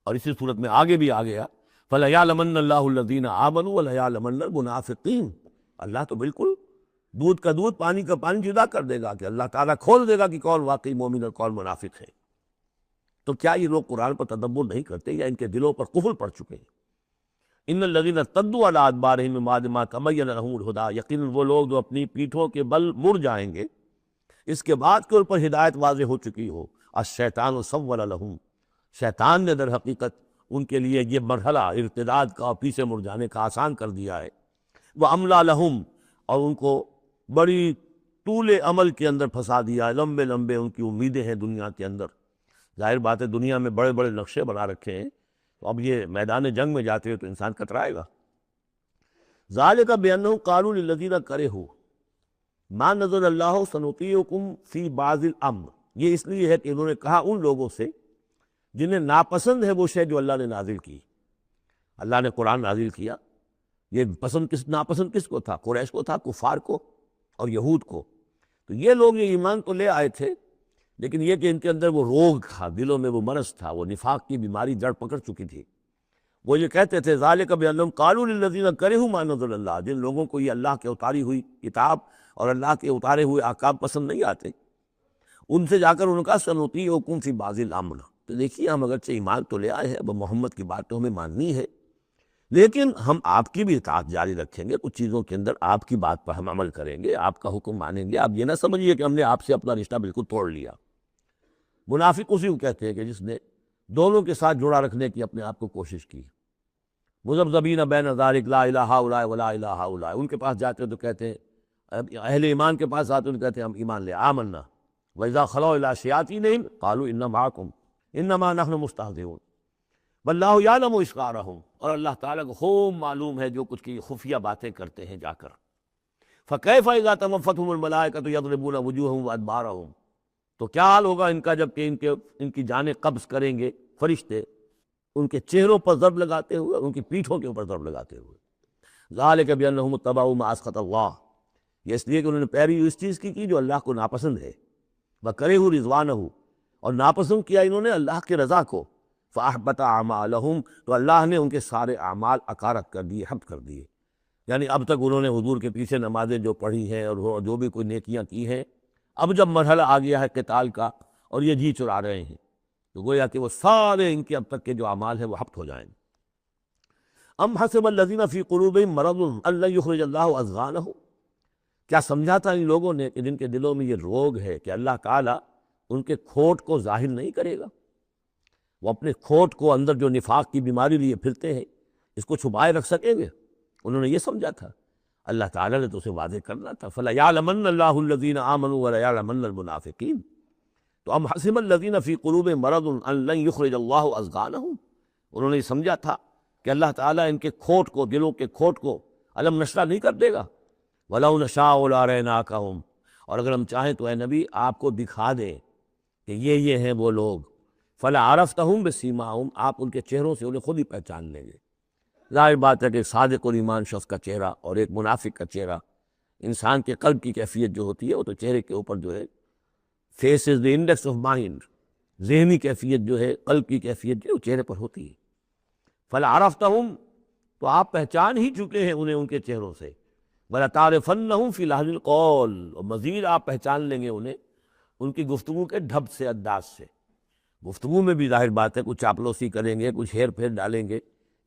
اور اسی صورت میں آگے بھی آ گیا فَلَيَعْلَمَنَّ اللَّهُ الَّذِينَ آمَنُوا وَلَيَعْلَمَنَّ الْمُنَافِقِينَ. اللہ تو بالکل دودھ کا دودھ پانی کا پانی جدا کر دے گا کہ اللہ تعالیٰ کھول دے گا کہ کون واقعی مومن اور کون منافق ہے. تو کیا یہ لوگ قرآن پر تدبر نہیں کرتے یا ان کے دلوں پر قفل پڑ چکے ہیں؟ ان الذین ارتدوا علی ادبارہم من بعد ما تبین لہم الہدی، یقیناً وہ لوگ جو اپنی پیٹھوں کے بل مڑ جائیں گے اس کے بعد کہ ان پر ہدایت واضح ہو چکی ہو. الشیطان سول لہم، شیطان نے در حقیقت ان کے لیے یہ مرحلہ ارتداد کا اور پیچھے مڑ جانے کا آسان کر دیا ہے. وَأَمْلَى لَهُمْ، اور ان کو بڑی طول عمل کے اندر پھنسا دیا ہے، لمبے لمبے ان کی امیدیں ہیں دنیا کے اندر. ظاہر بات ہے دنیا میں بڑے بڑے نقشے بنا رکھے ہیں، تو اب یہ میدان جنگ میں جاتے ہوئے تو انسان کترائے گا. ذَلِكَ بِأَنَّهُمْ قَالُوا لِلَّذِينَ كَرِهُوا مَا نَزَلَ اللَّهُ سَنُطِيعُكُمْ فِي بَعْضِ الْأَمْرِ، یہ اس لیے ہے کہ انہوں نے کہا ان لوگوں سے جنہیں ناپسند ہے وہ شے جو اللہ نے نازل کی. اللہ نے قرآن نازل کیا، یہ پسند ناپسند کس کو تھا؟ قریش کو تھا، کفار کو اور یہود کو. تو یہ لوگ یہ ایمان تو لے آئے تھے، لیکن یہ کہ ان کے اندر وہ روگ تھا، دلوں میں وہ مرض تھا، وہ نفاق کی بیماری جڑ پکڑ چکی تھی. وہ یہ کہتے تھے ذالک بانہم قالوا للذین کرہوا ما نزل اللہ، جن لوگوں کو یہ اللہ کے اتاری ہوئی کتاب اور اللہ کے اتارے ہوئے احکام پسند نہیں آتے، ان سے جا کر ان کا سنطیعکم فی بعض الامر. تو دیکھیے ہم اگرچہ ایمان تو لے آئے ہیں، اب محمد کی بات تو ہمیں ماننی ہے، لیکن ہم آپ کی بھی اطاعت جاری رکھیں گے. کچھ چیزوں کے اندر آپ کی بات پر ہم عمل کریں گے، آپ کا حکم مانیں گے. آپ یہ نہ سمجھیے کہ ہم نے آپ سے اپنا رشتہ بالکل توڑ لیا. منافق اسی کو کہتے ہیں کہ جس نے دونوں کے ساتھ جڑا رکھنے کی اپنے آپ کو کوشش کی. مذبذبین بین ذالک لا الہ ہؤلاء ولا الہ ہؤلاء، ان کے پاس جاتے ہیں تو کہتے ہیں، اہل ایمان کے پاس آتے ہیں تو کہتے ہیں ہم ایمان لے آمنا، وَإِذَا خَلَوْا إِلَىٰ شَيَاطِينِهِمْ قَالُوا إِنَّا مَعَكُمْ إِنَّمَا نَحْنُ مُسْتَهْزِئُونَ وَاللَّهُ يَعْلَمُ إِسْرَارَهُمْ، اور اللہ تعالیٰ کو خوب معلوم ہے جو کچھ کی خفیہ باتیں کرتے ہیں جا کر۔ فَكَيْفَ إِذَا تَوَفَّتْهُمُ الْمَلَائِكَةُ يَضْرِبُونَ وُجُوهَهُمْ وَأَدْبَارَهُمْ، تو کیا حال ہوگا ان کا جب کہ ان کی جانیں قبض کریں گے فرشتے، ان کے چہروں پر ضرب لگاتے ہوئے، ان کی پیٹھوں کے اوپر ضرب لگاتے ہوئے۔ ذَلِكَ بِأَنَّهُمُ اتَّبَعُوا مَا أَسْخَطَ اللَّهُ، یہ اس لیے کہ انہوں نے پیروی اس چیز کی جو اللہ کو ناپسند ہے۔ وَكَرِهُوا رِضْوَانَهُ، اور ناپسند کیا انہوں نے اللہ کی رضا کو۔ فَأَحْبَطَ أَعْمَالَهُمْ، تو اللہ نے ان کے سارے اعمال اکارت کر دیے، حبط کر دیے۔ یعنی اب تک انہوں نے حضور کے پیچھے نمازیں جو پڑھی ہیں اور جو بھی کوئی نیکیاں کی ہیں، اب جب مرحلہ آ گیا ہے قتال کا اور یہ جی چرا رہے ہیں، تو گویا کہ وہ سارے ان کے اب تک کے جو اعمال ہیں وہ حبط ہو جائیں۔ ام حسب الذین فی قلوبہم مرض ان لن یخرج اللہ اضغانہم، کیا سمجھا تھا ان لوگوں نے کہ جن کے دلوں میں یہ روگ ہے کہ اللہ تعالیٰ ان کے کھوٹ کو ظاہر نہیں کرے گا، وہ اپنے کھوٹ کو اندر جو نفاق کی بیماری لیے پھرتے ہیں اس کو چھپائے رکھ سکیں گے؟ انہوں نے یہ سمجھا تھا، اللہ تعالیٰ نے تو اسے واضح کرنا تھا۔ فَلَيَعْلَمَنَّ اللَّهُ الَّذِينَ آمَنُوا وَلَيَعْلَمَنَّ الْمُنَافِقِينَ، تو ام حسب الذین فی قلوبہم مرض ان لن یخرج اللہ اضغانہم، انہوں نے یہ سمجھا تھا کہ اللہ تعالیٰ ان کے کھوٹ کو، دلوں کے کھوٹ کو علم نشرہ نہیں کر دے گا۔ وَلَوْ نَشَاءُ لَأَرَيْنَاكَهُمْ، اور اگر ہم چاہیں تو اے نبی آپ کو دکھا دیں کہ یہ ہیں وہ لوگ۔ فَلَعَرَفْتَهُمْ بِسِیمَاهُمْ، آپ ان کے چہروں سے انہیں خود ہی پہچان لیں گے۔ ظاہر بات ہے کہ صادق الایمان شخص کا چہرہ اور ایک منافق کا چہرہ، انسان کے قلب کی کیفیت جو ہوتی ہے وہ تو چہرے کے اوپر جو ہے، face is the index of mind, ذہنی کیفیت جو ہے، قلب کی کیفیت جو ہے وہ چہرے پر ہوتی ہے۔ فَلَعَرَفْتَهُمْ، تو آپ پہچان ہی چکے ہیں انہیں ان کے چہروں سے۔ وَلَتَعْرِفَنَّهُمْ فِي لَحْنِ الْقَوْلِ، اور مزید آپ پہچان لیں گے انہیں ان کی گفتگو کے ڈھب سے، انداز سے۔ گفتگو میں بھی ظاہر بات ہے کچھ چاپلوسی کریں گے، کچھ ہیر پھیر ڈالیں گے۔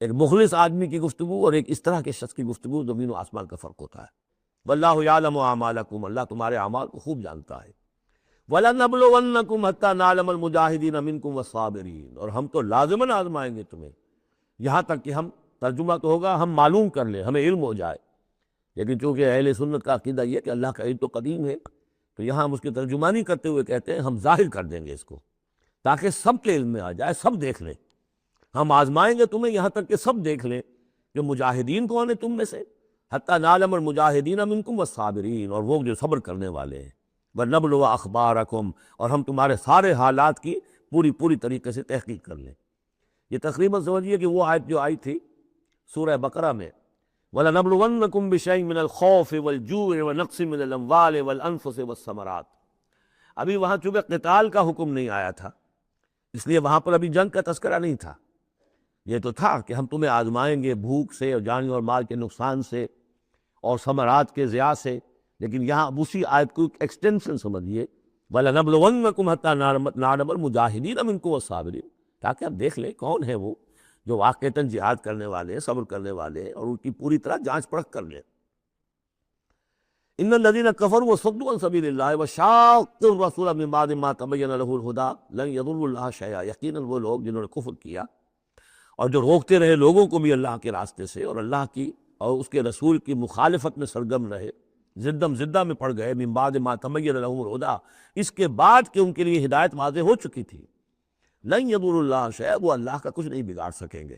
ایک مخلص آدمی کی گفتگو اور ایک اس طرح کے شخص کی گفتگو، زمین و آسمان کا فرق ہوتا ہے۔ وَاللَّهُ يَعْلَمُ أَعْمَالَكُمْ، اللہ تمہارے اعمال کو خوب جانتا ہے۔ وَلَنَبْلُوَنَّكُمْ حَتَّىٰ نَعْلَمَ الْمُجَاهِدِينَ مِنكُمْ وَالصَّابِرِينَ، اور ہم تو لازماً آزمائیں گے تمہیں، یہاں تک کہ ہم، ترجمہ تو ہوگا ہم معلوم کر لیں، ہمیں علم ہو جائے۔ لیکن چونکہ اہل سنت کا عقیدہ یہ کہ اللہ کا علم تو قدیم ہے، تو یہاں ہم اس کی ترجمانی کرتے ہوئے کہتے ہیں ہم ظاہر کر دیں گے اس کو، تاکہ سب کے علم میں آ جائے، سب دیکھ لیں۔ ہم آزمائیں گے تمہیں یہاں تک کہ سب دیکھ لیں کہ مجاہدین کون ہیں تم میں سے، حتیٰ نعلم المجاہدین منکم والصابرین، اور وہ جو صبر کرنے والے ہیں۔ وَنَبْلُوَ أَخْبَارَكُمْ، اور ہم تمہارے سارے حالات کی پوری طریقے سے تحقیق کر لیں۔ یہ تقریباً سمجھیے کہ وہ آیت جو آئی تھی سورہ بقرہ میں، وَلَنَبْلُوَنَّكُمْ بِشَيْءٍ مِّنَ الْخَوْفِ وَالْجُوعِ وَنَقْصٍ مِّنَ الْأَمْوَالِ وَالْأَنفُسِ وَالثَّمَرَاتِ، ابھی وہاں چونکہ قتال کا حکم نہیں آیا تھا، اس لیے وہاں پر ابھی جنگ کا تذکرہ نہیں تھا۔ یہ تو تھا کہ ہم تمہیں آزمائیں گے بھوک سے اور جان اور مال کے نقصان سے اور ثمرات کے ضیاع سے، لیکن یہاں اب اسی آیت کو ایکسٹینشن سمجھیے، وَلَنَبْلُوَنَّكُمْ حَتَّىٰ نَعْلَمَ الْمُجَاهِدِينَ مِنكُمْ وَالصَّابِرِينَ، تاکہ آپ دیکھ لیں کون ہیں وہ جو واقعتاً جہاد کرنے والے ہیں، صبر کرنے والے ہیں، اور ان کی پوری طرح جانچ پرکھ کر لیں۔ إِنَّ الَّذِينَ كَفَرُوا وَصَدُّوا عَن سَبِيلِ اللَّهِ وَشَاقُّوا الرَّسُولَ مِن بَعْدِ مَا تَبَيَّنَ لَهُ الْهُدَىٰ لَن يَضُرُّوا اللَّهَ شَيْئًا، یقیناً وہ لوگ جنہوں نے کفر کیا اور جو روکتے رہے لوگوں کو بھی اللہ کے راستے سے، اور اللہ کی اور اس کے رسول کی مخالفت میں سرگرم رہے، زدہ میں پڑ گئے، من بعد ما تبین لهم الہدیٰ، اس کے بعد کہ ان کے لیے ہدایت واضح ہو چکی تھی، لن یضروا اللہ شیئا، وہ اللہ کا کچھ نہیں بگاڑ سکیں گے،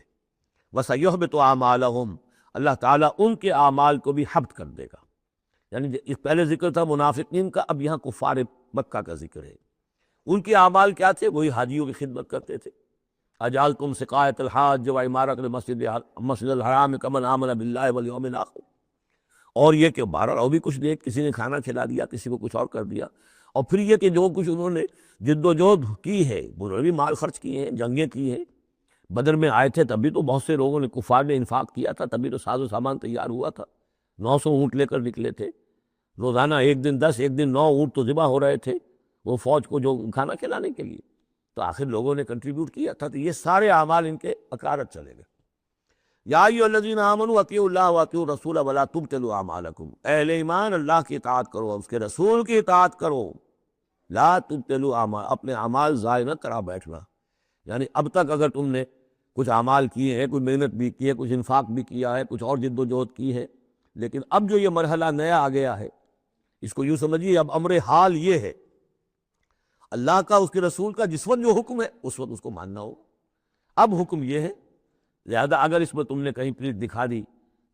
وسیحبط اعمالهم، اللہ تعالیٰ ان کے اعمال کو بھی حبط کر دے گا۔ یعنی اس پہلے ذکر تھا منافقین کا، اب یہاں کفار مکہ کا ذکر ہے۔ ان کے اعمال کیا تھے؟ وہی حاجیوں کی خدمت کرتے تھے۔ اجعلتم سقایۃ الحاج وعمارۃ المسجد الحرام کمن آمن باللہ والیوم الآخر، اور یہ کہ بہرحال اور بھی کچھ نہیں، کسی نے کھانا کھلا دیا، کسی کو کچھ اور کر دیا، اور پھر یہ کہ جو کچھ انہوں نے جد و جہد کی ہے، انہوں نے بھی مال خرچ کیے ہیں، جنگیں کی ہیں۔ بدر میں آئے تھے تب بھی تو بہت سے لوگوں نے، کفار نے انفاق کیا تھا، تب بھی تو ساز و سامان تیار ہوا تھا، 900 اونٹ لے کر نکلے تھے، روزانہ ایک دن 10، ایک دن 9 اونٹ تو ذبح ہو رہے تھے وہ فوج کو جو کھانا کھلانے کے لیے، تو آخر لوگوں نے کنٹریبیوٹ کیا تھا، تو یہ سارے اعمال ان کے اکارت چلے گئے۔ یا ایھا الذین آمنوا اطیعوا اللہ واطیعوا الرسول ولا تبطلوا اعمالکم، اہل ایمان اللہ کی اطاعت کرو اور اس کے رسول کی اطاعت کرو، لا تبطلوا اعمال، اپنے اعمال ضائع نہ کرا بیٹھنا۔ یعنی اب تک اگر تم نے کچھ اعمال کیے ہیں، کچھ محنت بھی کی ہے، کچھ انفاق بھی کیا ہے، کچھ اور جد و جہد کی ہے، لیکن اب جو یہ مرحلہ نیا آ گیا ہے، اس کو یوں سمجھیے اب امر حال یہ ہے اللہ کا اس کے رسول کا جس وقت جو حکم ہے اس وقت اس کو ماننا ہوگا۔ اب حکم یہ ہے، لہذا اگر اس میں تم نے کہیں پیٹھ دکھا دی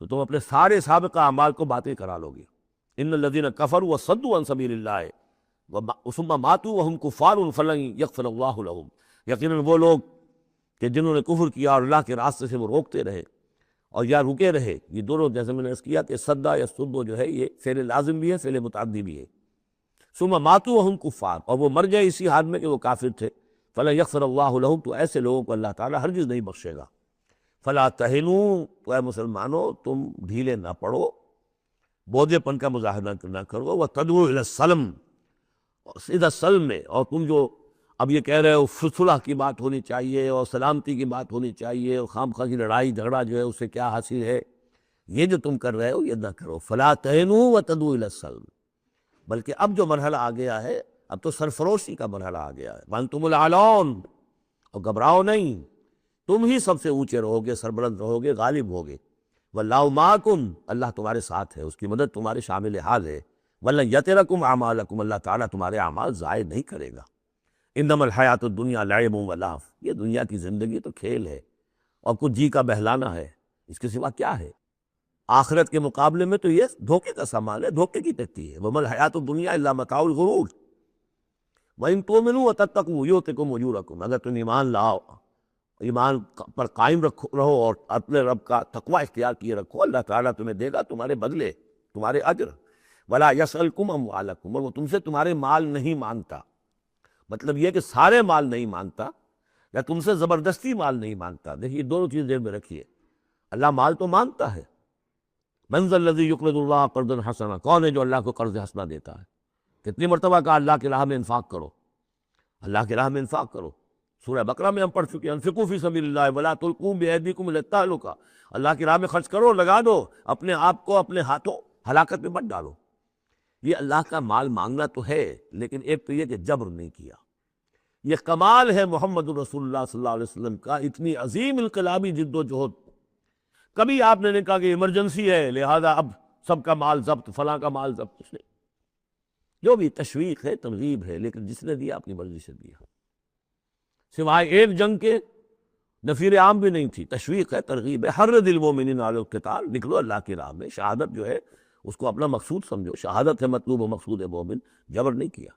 تو تم اپنے سارے سابقہ اعمال کو باطل کرا لو گے۔ ان الذین کفروا وصدوا عن سبیل اللہ ثم ماتوا وهم کفار فلن یغفر اللہ لهم، یقیناً وہ لوگ کہ جنہوں نے کفر کیا اور اللہ کے راستے سے وہ روکتے رہے اور یا رکے رہے، یہ دونوں جیسے میں نے عرض کیا کہ صدا یا صدو جو ہے یہ فعل لازم بھی ہے، فعل متعدی بھی ہے۔ ثم ماتوا وهم کفار، اور وہ مر گئے اسی حال میں کہ وہ کافر تھے، فلن یغفر اللہ لهم، تو ایسے لوگوں کو اللہ تعالیٰ ہرگز نہیں بخشے گا۔ فلا تہنوا، تو اے مسلمانوں تم ڈھیلے نہ پڑو، بودے پن کا مظاہرہ نہ کرو، وتدعوا الی السلم، سیدھا سلم میں، اور تم جو اب یہ کہہ رہے ہو صلح کی بات ہونی چاہیے اور سلامتی کی بات ہونی چاہیے اور خام خواہ کی لڑائی جھگڑا جو ہے اس سے کیا حاصل ہے، یہ جو تم کر رہے ہو یہ نہ کرو۔ فلا تہنوا وتدعوا الی السلم، بلکہ اب جو مرحلہ آ گیا ہے اب تو سرفروشی کا مرحلہ آ گیا ہے، وانتم الاعلون، اور گھبراؤ نہیں، تم ہی سب سے اونچے رہو گے، سربلند رہو گے، غالب ہوگے۔ واللہ معکم، اللہ تمہارے ساتھ ہے، اس کی مدد تمہارے شامل حال ہے۔ ولن یترکم اعمالکم، اللہ تعالیٰ تمہارے اعمال ضائع نہیں کرے گا۔ انما الحیات الدنیا لعب و لہو، یہ دنیا کی زندگی تو کھیل ہے اور کچھ جی کا بہلانا ہے، اس کے سوا کیا ہے؟ آخرت کے مقابلے میں تو یہ دھوکے کا سامان ہے، دھوکے کی تکتی ہے۔ وما الحیات الدنیا الا متاع الغرور وان تؤمنوا وتتقوا یؤتکم اجورکم، اگر تم ایمان لاؤ، ایمان پر قائم رہو اور اپنے رب کا تقوی اختیار کیے رکھو، اللہ تعالیٰ تمہیں دے گا تمہارے بدلے، تمہارے اجر۔ ولا یسألکم اموالکم، اور وہ تم سے تمہارے مال نہیں مانگتا، مطلب یہ کہ سارے مال نہیں مانگتا یا تم سے زبردستی مال نہیں مانگتا۔ دیکھیے دونوں چیز ذہن میں رکھیے، اللہ مال تو مانگتا ہے، من ذا الذی یقرض اللہ قرضا حسنا، کون ہے جو اللہ کو قرض حسنا دیتا ہے؟ کتنی مرتبہ کہا اللہ کی راہ میں انفاق کرو، اللہ کی راہ میں انفاق کرو۔ سورہ بقرہ میں ہم پڑھ چکے ہیں، انفقوا فی سبیل اللہ ولا تلقوا بایدیکم الی التہلکہ، اللہ کی راہ میں خرچ کرو، لگا دو، اپنے آپ کو اپنے ہاتھوں ہلاکت میں مت ڈالو۔ یہ اللہ کا مال مانگنا تو ہے، لیکن ایک تو یہ کہ جبر نہیں کیا۔ یہ کمال ہے محمد رسول اللہ صلی اللہ علیہ وسلم کا، اتنی عظیم انقلابی جد و جہد۔ کبھی آپ نے نہیں کہا کہ ایمرجنسی ہے لہذا اب سب کا مال ضبط، فلاں کا مال ضبط، کچھ نہیں، جو بھی تشویق ہے، ترغیب ہے، لیکن جس نے دیا اپنی مرضی سے دیا، سوائے ایک جنگ کے نفیر عام بھی نہیں تھی، تشویق ہے، ترغیب ہے۔ حرض المؤمنین علی القتال، نکلو اللہ کی راہ میں، شہادت جو ہے اس کو اپنا مقصود سمجھو، شہادت ہے مطلوب و مقصود مومن، جبر نہیں کیا۔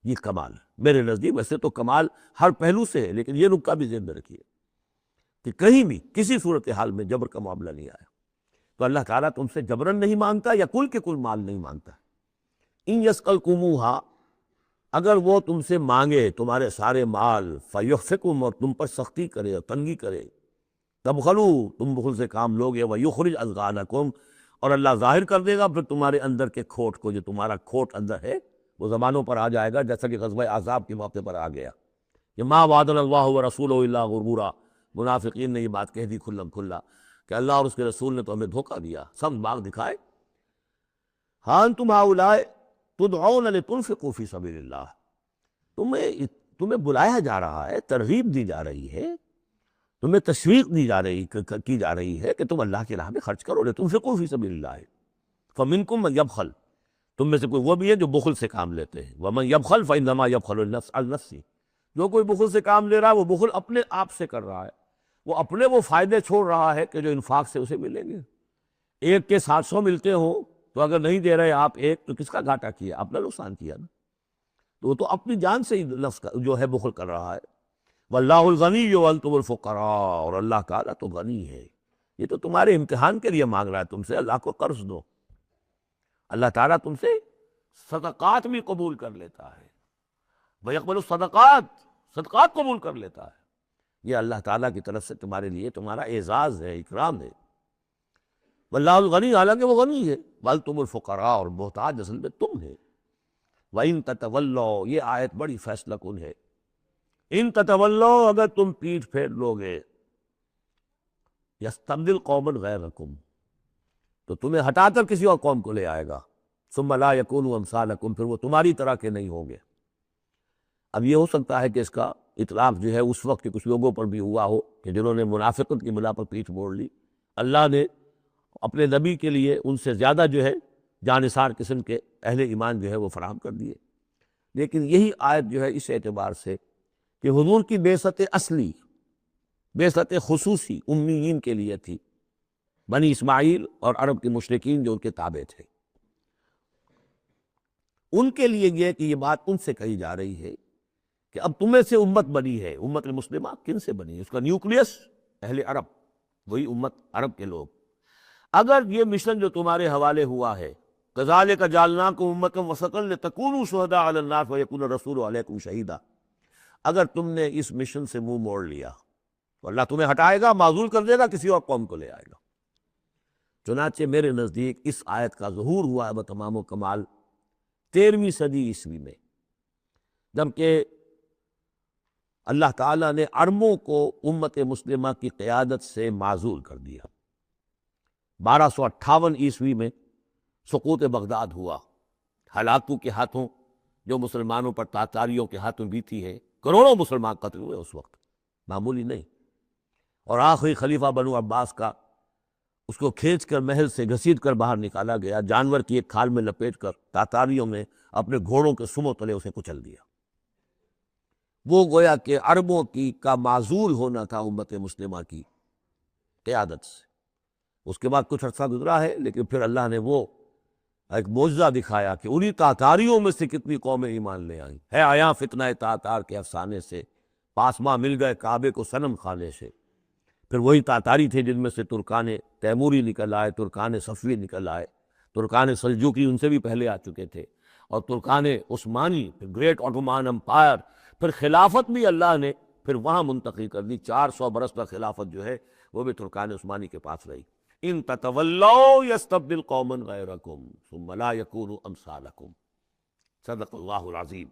یہ کمال ہے میرے نزدیک، ویسے تو کمال ہر پہلو سے ہے، لیکن یہ نکتہ بھی ذہن میں رکھیے کہ کہیں بھی کسی صورتحال میں جبر کا معاملہ نہیں آیا۔ تو اللہ تعالیٰ تم سے جبرن نہیں مانگتا یا کل کے کل مال نہیں مانگتا۔ ان یسألکموہا، اگر وہ تم سے مانگے تمہارے سارے مال، فیحفکم، اور تم پر سختی کرے اور تنگی کرے، تبخلو، تم بخل سے کام لوگے، ویخرج اضغانکم، اور اللہ ظاہر کر دے گا پھر تمہارے اندر کے کھوٹ کو، جو تمہارا کھوٹ اندر ہے وہ زبانوں پر آ جائے گا، جیسا کہ غزوہ احزاب کے موقع پر آ گیا کہ ما وعدنا اللہ ورسولہ الا غرورا، منافقین نے یہ بات کہہ دی کھلم کھلا کہ اللہ اور اس کے رسول نے تو ہمیں دھوکہ دیا، سب باغ دکھائے۔ ہاں انتم ہؤلاء تدعون لتنفقوا فی سبیل اللہ، تمہیں بلایا جا رہا ہے، ترغیب دی جا رہی ہے، تمہیں تشویق دی جا رہی ہے کہ تم اللہ کی راہ میں خرچ کرو، لتنفقوا فی سبیل اللہ، فمنکم من یبخل، تم میں سے کوئی وہ بھی ہے جو بخل سے کام لیتے ہیں، ومن یبخل فانما یبخل عن نفسہ، جو کوئی بخل سے کام لے رہا ہے وہ بخل اپنے آپ سے کر رہا ہے، وہ اپنے وہ فائدے چھوڑ رہا ہے کہ جو انفاق سے اسے ملیں گے۔ ایک کے 700 ملتے ہوں تو اگر نہیں دے رہے آپ ایک، تو کس کا گھاٹا کیا؟ اپنا نقصان کیا نا، تو وہ تو اپنی جان سے ہی نفس کا جو ہے بخل کر رہا ہے۔ واللہ الغنی وانتم الفقراء، اور اللہ تعالیٰ تو غنی ہے، یہ تو تمہارے امتحان کے لیے مانگ رہا ہے تم سے، اللہ کو قرض دو۔ اللہ تعالیٰ تم سے صدقات بھی قبول کر لیتا ہے، وَيَقْبَلُ الصَّدَقَاتِ، صدقات قبول کر لیتا ہے۔ یہ اللہ تعالیٰ کی طرف سے تمہارے لیے تمہارا اعزاز ہے، اکرام ہے۔ واللہ الغنی، حالانکہ وہ غنی ہے، وَأَنْتُمُ الْفُقَرَاءُ، اور محتاج اصل میں تم ہے۔ وَإِن تَتَوَلَّوْا، یہ آیت بڑی فیصلہ کن ہے۔ ان تتولوا، اگر تم پیٹھ پھیر لو گے، یستبدل قوما غیرکم، تو تمہیں ہٹا کر کسی اور قوم کو لے آئے گا، ثم لا یکونوا امثالکم، پھر وہ تمہاری طرح کے نہیں ہوں گے۔ اب یہ ہو سکتا ہے کہ اس کا اطلاق جو ہے اس وقت کے کچھ لوگوں پر بھی ہوا ہو کہ جنہوں نے منافقت کی بنا پر پیٹھ موڑ لی، اللہ نے اپنے نبی کے لیے ان سے زیادہ جو ہے جانثار قسم کے اہل ایمان جو ہے وہ فراہم کر دیے، لیکن یہی آیت جو ہے اس اعتبار سے کہ حضور کی بعثت اصلی، بعثت خصوصی امیین کے لیے تھی، بنی اسماعیل اور عرب کے مشرکین جو ان کے تابع تھے، ان کے لیے یہ کہ یہ بات ان سے کہی جا رہی ہے کہ اب تمہیں سے امت بنی ہے، امت المسلمہ کن سے بنی ہے؟ اس کا نیوکلیس اہل عرب، وہی امت عرب کے لوگ۔ اگر یہ مشن جو تمہارے حوالے ہوا ہے کذالک جعلناکم امۃ وسطا لتکونوا شہداء علی الناس ویکون الرسول علیکم شہیدا، اگر تم نے اس مشن سے منہ موڑ لیا تو اللہ تمہیں ہٹائے گا، معزول کر دے گا، کسی اور قوم کو لے آئے گا۔ چنانچہ میرے نزدیک اس آیت کا ظہور ہوا ہے بتمام و کمال 13ویں صدی عیسوی میں، جبکہ اللہ تعالیٰ نے عربوں کو امت مسلمہ کی قیادت سے معزول کر دیا۔ 1258 عیسوی میں سقوط بغداد ہوا، ہلاکو کے ہاتھوں جو مسلمانوں پر تاتاریوں کے ہاتھوں بیتی ہے، کروڑوں مسلمان قتل ہوئے اس وقت، معمولی نہیں۔ اور آخری خلیفہ بنو عباس کا، اس کو کھینچ کر محل سے گھسیٹ کر باہر نکالا گیا، جانور کی ایک کھال میں لپیٹ کر تاتاریوں نے اپنے گھوڑوں کے سموں تلے اسے کچل دیا۔ وہ گویا کہ عربوں کی کا معزول ہونا تھا امت مسلمہ کی قیادت سے۔ اس کے بعد کچھ عرصہ گزرا ہے، لیکن پھر اللہ نے وہ ایک معجزہ دکھایا کہ انہی تاتاریوں میں سے کتنی قومیں ایمان لے آئیں۔ ہے آیا فتنہ تاتار کے افسانے سے، پاسماں مل گئے کعبے کو صنم خانے سے۔ پھر وہی تاتاری تھے جن میں سے ترکان تیموری نکل آئے، ترکان صفوی نکل آئے، ترکان سلجوقی ان سے بھی پہلے آ چکے تھے، اور ترکان عثمانی، پھر گریٹ آٹومان امپائر، پھر خلافت بھی اللہ نے پھر وہاں منتقل کر دی۔ 400 برس تک خلافت جو ہے وہ بھی ترکان عثمانی کے پاس رہی۔ ان تتولوا یستبدل قوما غیرکم ثم لا یکونوا امثالکم۔ صدق اللہ العظیم۔